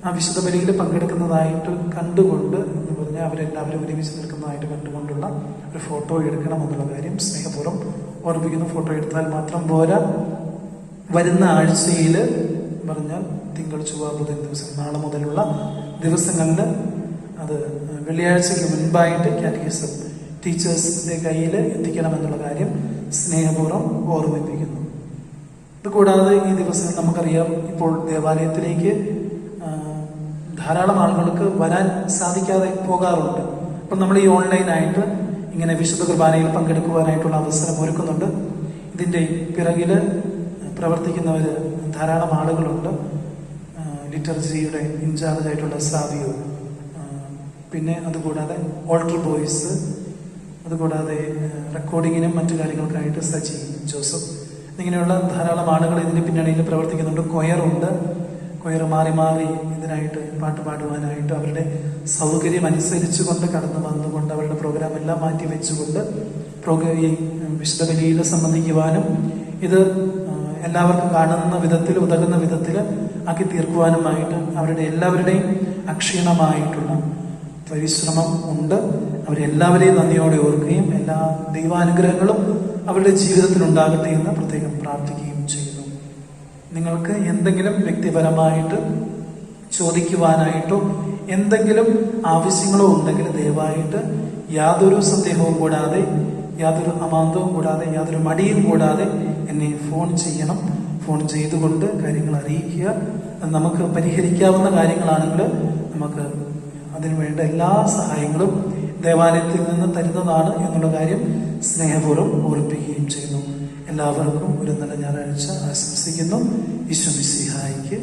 ആ വിശുദ്ധ ബലിയിൽ പങ്കെടുക്കുന്നതായിട്ട് കണ്ടുകൊണ്ട് എന്ന് പറഞ്ഞാൽ അവരെല്ലാവരും ഒരുമിച്ച് നിൽക്കുന്നതായിട്ട് കണ്ടുകൊണ്ടുള്ള ഒരു ഫോട്ടോ എടുക്കണം എന്നുള്ള കാര്യം സ്നേഹപൂർവ്വം ഓർമ്മിപ്പിക്കുന്നു. ഫോട്ടോ എടുത്താൽ മാത്രം പോരാ, വരുന്ന ആഴ്ചയിൽ പറഞ്ഞാൽ തിങ്കൾ, ചൊവ്വ, ബുധൻ ദിവസം, നാളെ മുതലുള്ള ദിവസങ്ങളിൽ അത് വെള്ളിയാഴ്ചയ്ക്ക് മുൻപായിട്ട് കാറ്റഗിസം ടീച്ചേഴ്സിന്റെ കയ്യിൽ എത്തിക്കണമെന്നുള്ള കാര്യം സ്നേഹപൂർവ്വം ഓർമ്മിപ്പിക്കുന്നു. ഇതുകൂടാതെ ഈ ദിവസം നമുക്കറിയാം, ഇപ്പോൾ ദേവാലയത്തിലേക്ക് ധാരാളം ആളുകൾക്ക് വരാൻ സാധിക്കാതെ പോകാറുണ്ട്. അപ്പം നമ്മൾ ഈ ഓൺലൈനായിട്ട് ഇങ്ങനെ വിശുദ്ധ കുർബാനയിൽ പങ്കെടുക്കുവാനായിട്ടുള്ള അവസരം ഒരുക്കുന്നുണ്ട്. ഇതിൻ്റെ പിറകില് പ്രവർത്തിക്കുന്നവർ ധാരാളം ആളുകളുണ്ട്. ലിറ്റർജിയുടെ ഇൻചാർജ് ആയിട്ടുള്ള സാവിയോ, പിന്നെ അതുകൂടാതെ ഓൾട്ടർ ബോയ്സ്, അതുകൂടാതെ റെക്കോർഡിങ്ങിനും മറ്റു കാര്യങ്ങൾക്കായിട്ട് സജി ജോസഫ്, ഇങ്ങനെയുള്ള ധാരാളം ആളുകൾ ഇതിന്റെ പിന്നണിയിൽ പ്രവർത്തിക്കുന്നുണ്ട്. കൊയറുണ്ട്. കൊയർ മാറി മാറി ഇതിനായിട്ട് പാട്ട് പാടുവാനായിട്ട് അവരുടെ സൗകര്യം അനുസരിച്ചുകൊണ്ട് കടന്നു വന്നുകൊണ്ട് അവരുടെ പ്രോഗ്രാം എല്ലാം മാറ്റി വെച്ചുകൊണ്ട് ഈ വിശുദ്ധ ബലിയിൽ സംബന്ധിക്കുവാനും ഇത് എല്ലാവർക്കും കാണുന്ന വിധത്തിൽ, ഉതകുന്ന വിധത്തിൽ ആക്കി തീർക്കുവാനുമായിട്ട് അവരുടെ എല്ലാവരുടെയും അക്ഷീണമായിട്ടുള്ള പരിശ്രമം ഉണ്ട്. അവരെല്ലാവരെയും നന്ദിയോടെ ഓർക്കുകയും എല്ലാ ദൈവാനുഗ്രഹങ്ങളും അവരുടെ ജീവിതത്തിൽ ഉണ്ടാകട്ടെ എന്ന് പ്രത്യേകം പ്രാർത്ഥിക്കുകയും ചെയ്യുന്നു. നിങ്ങൾക്ക് എന്തെങ്കിലും വ്യക്തിപരമായിട്ട് ചോദിക്കുവാനായിട്ടോ എന്തെങ്കിലും ആവശ്യങ്ങളോ ഉണ്ടെങ്കിൽ ദയവായിട്ട് യാതൊരു സന്ദേഹവും കൂടാതെ, യാതൊരു അമാന്തവും കൂടാതെ, യാതൊരു മടിയും കൂടാതെ എന്നെ ഫോൺ ചെയ്യണം. ഫോൺ ചെയ്തുകൊണ്ട് കാര്യങ്ങൾ അറിയിക്കുക. നമുക്ക് പരിഹരിക്കാവുന്ന കാര്യങ്ങളാണെങ്കിൽ നമുക്ക് അതിനുവേണ്ട എല്ലാ സഹായങ്ങളും ദേവാലയത്തിൽ നിന്ന് തരുന്നതാണ് എന്നുള്ള കാര്യം സ്നേഹപൂർവ്വം ഓർപ്പിക്കുകയും ചെയ്യുന്നു. എല്ലാവർക്കും ഒരു നല്ല ഞായറാഴ്ച ആശംസിക്കുന്നു. ഈശോ മിശിഹായ്ക്ക്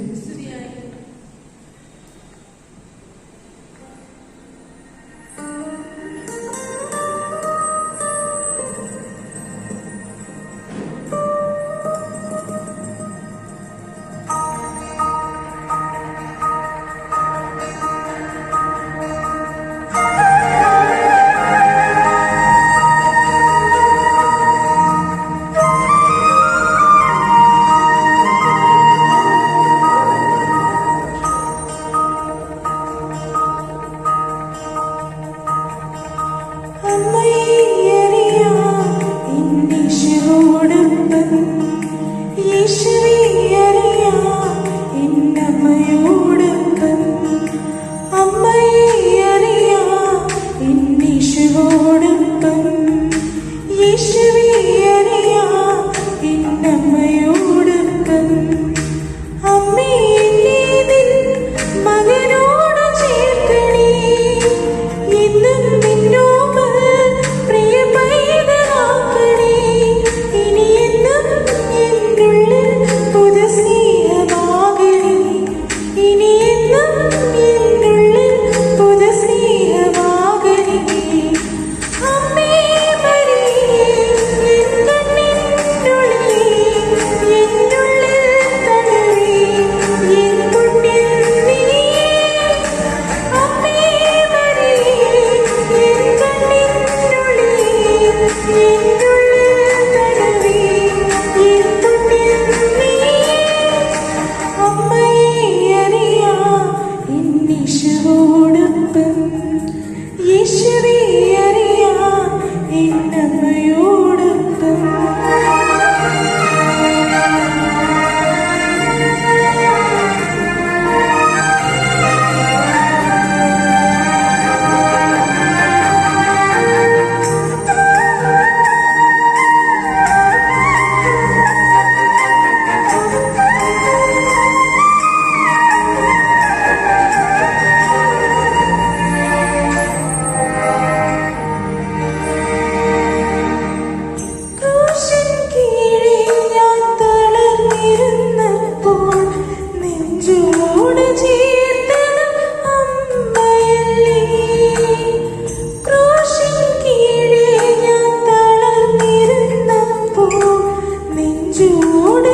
നെഞ്ചോട്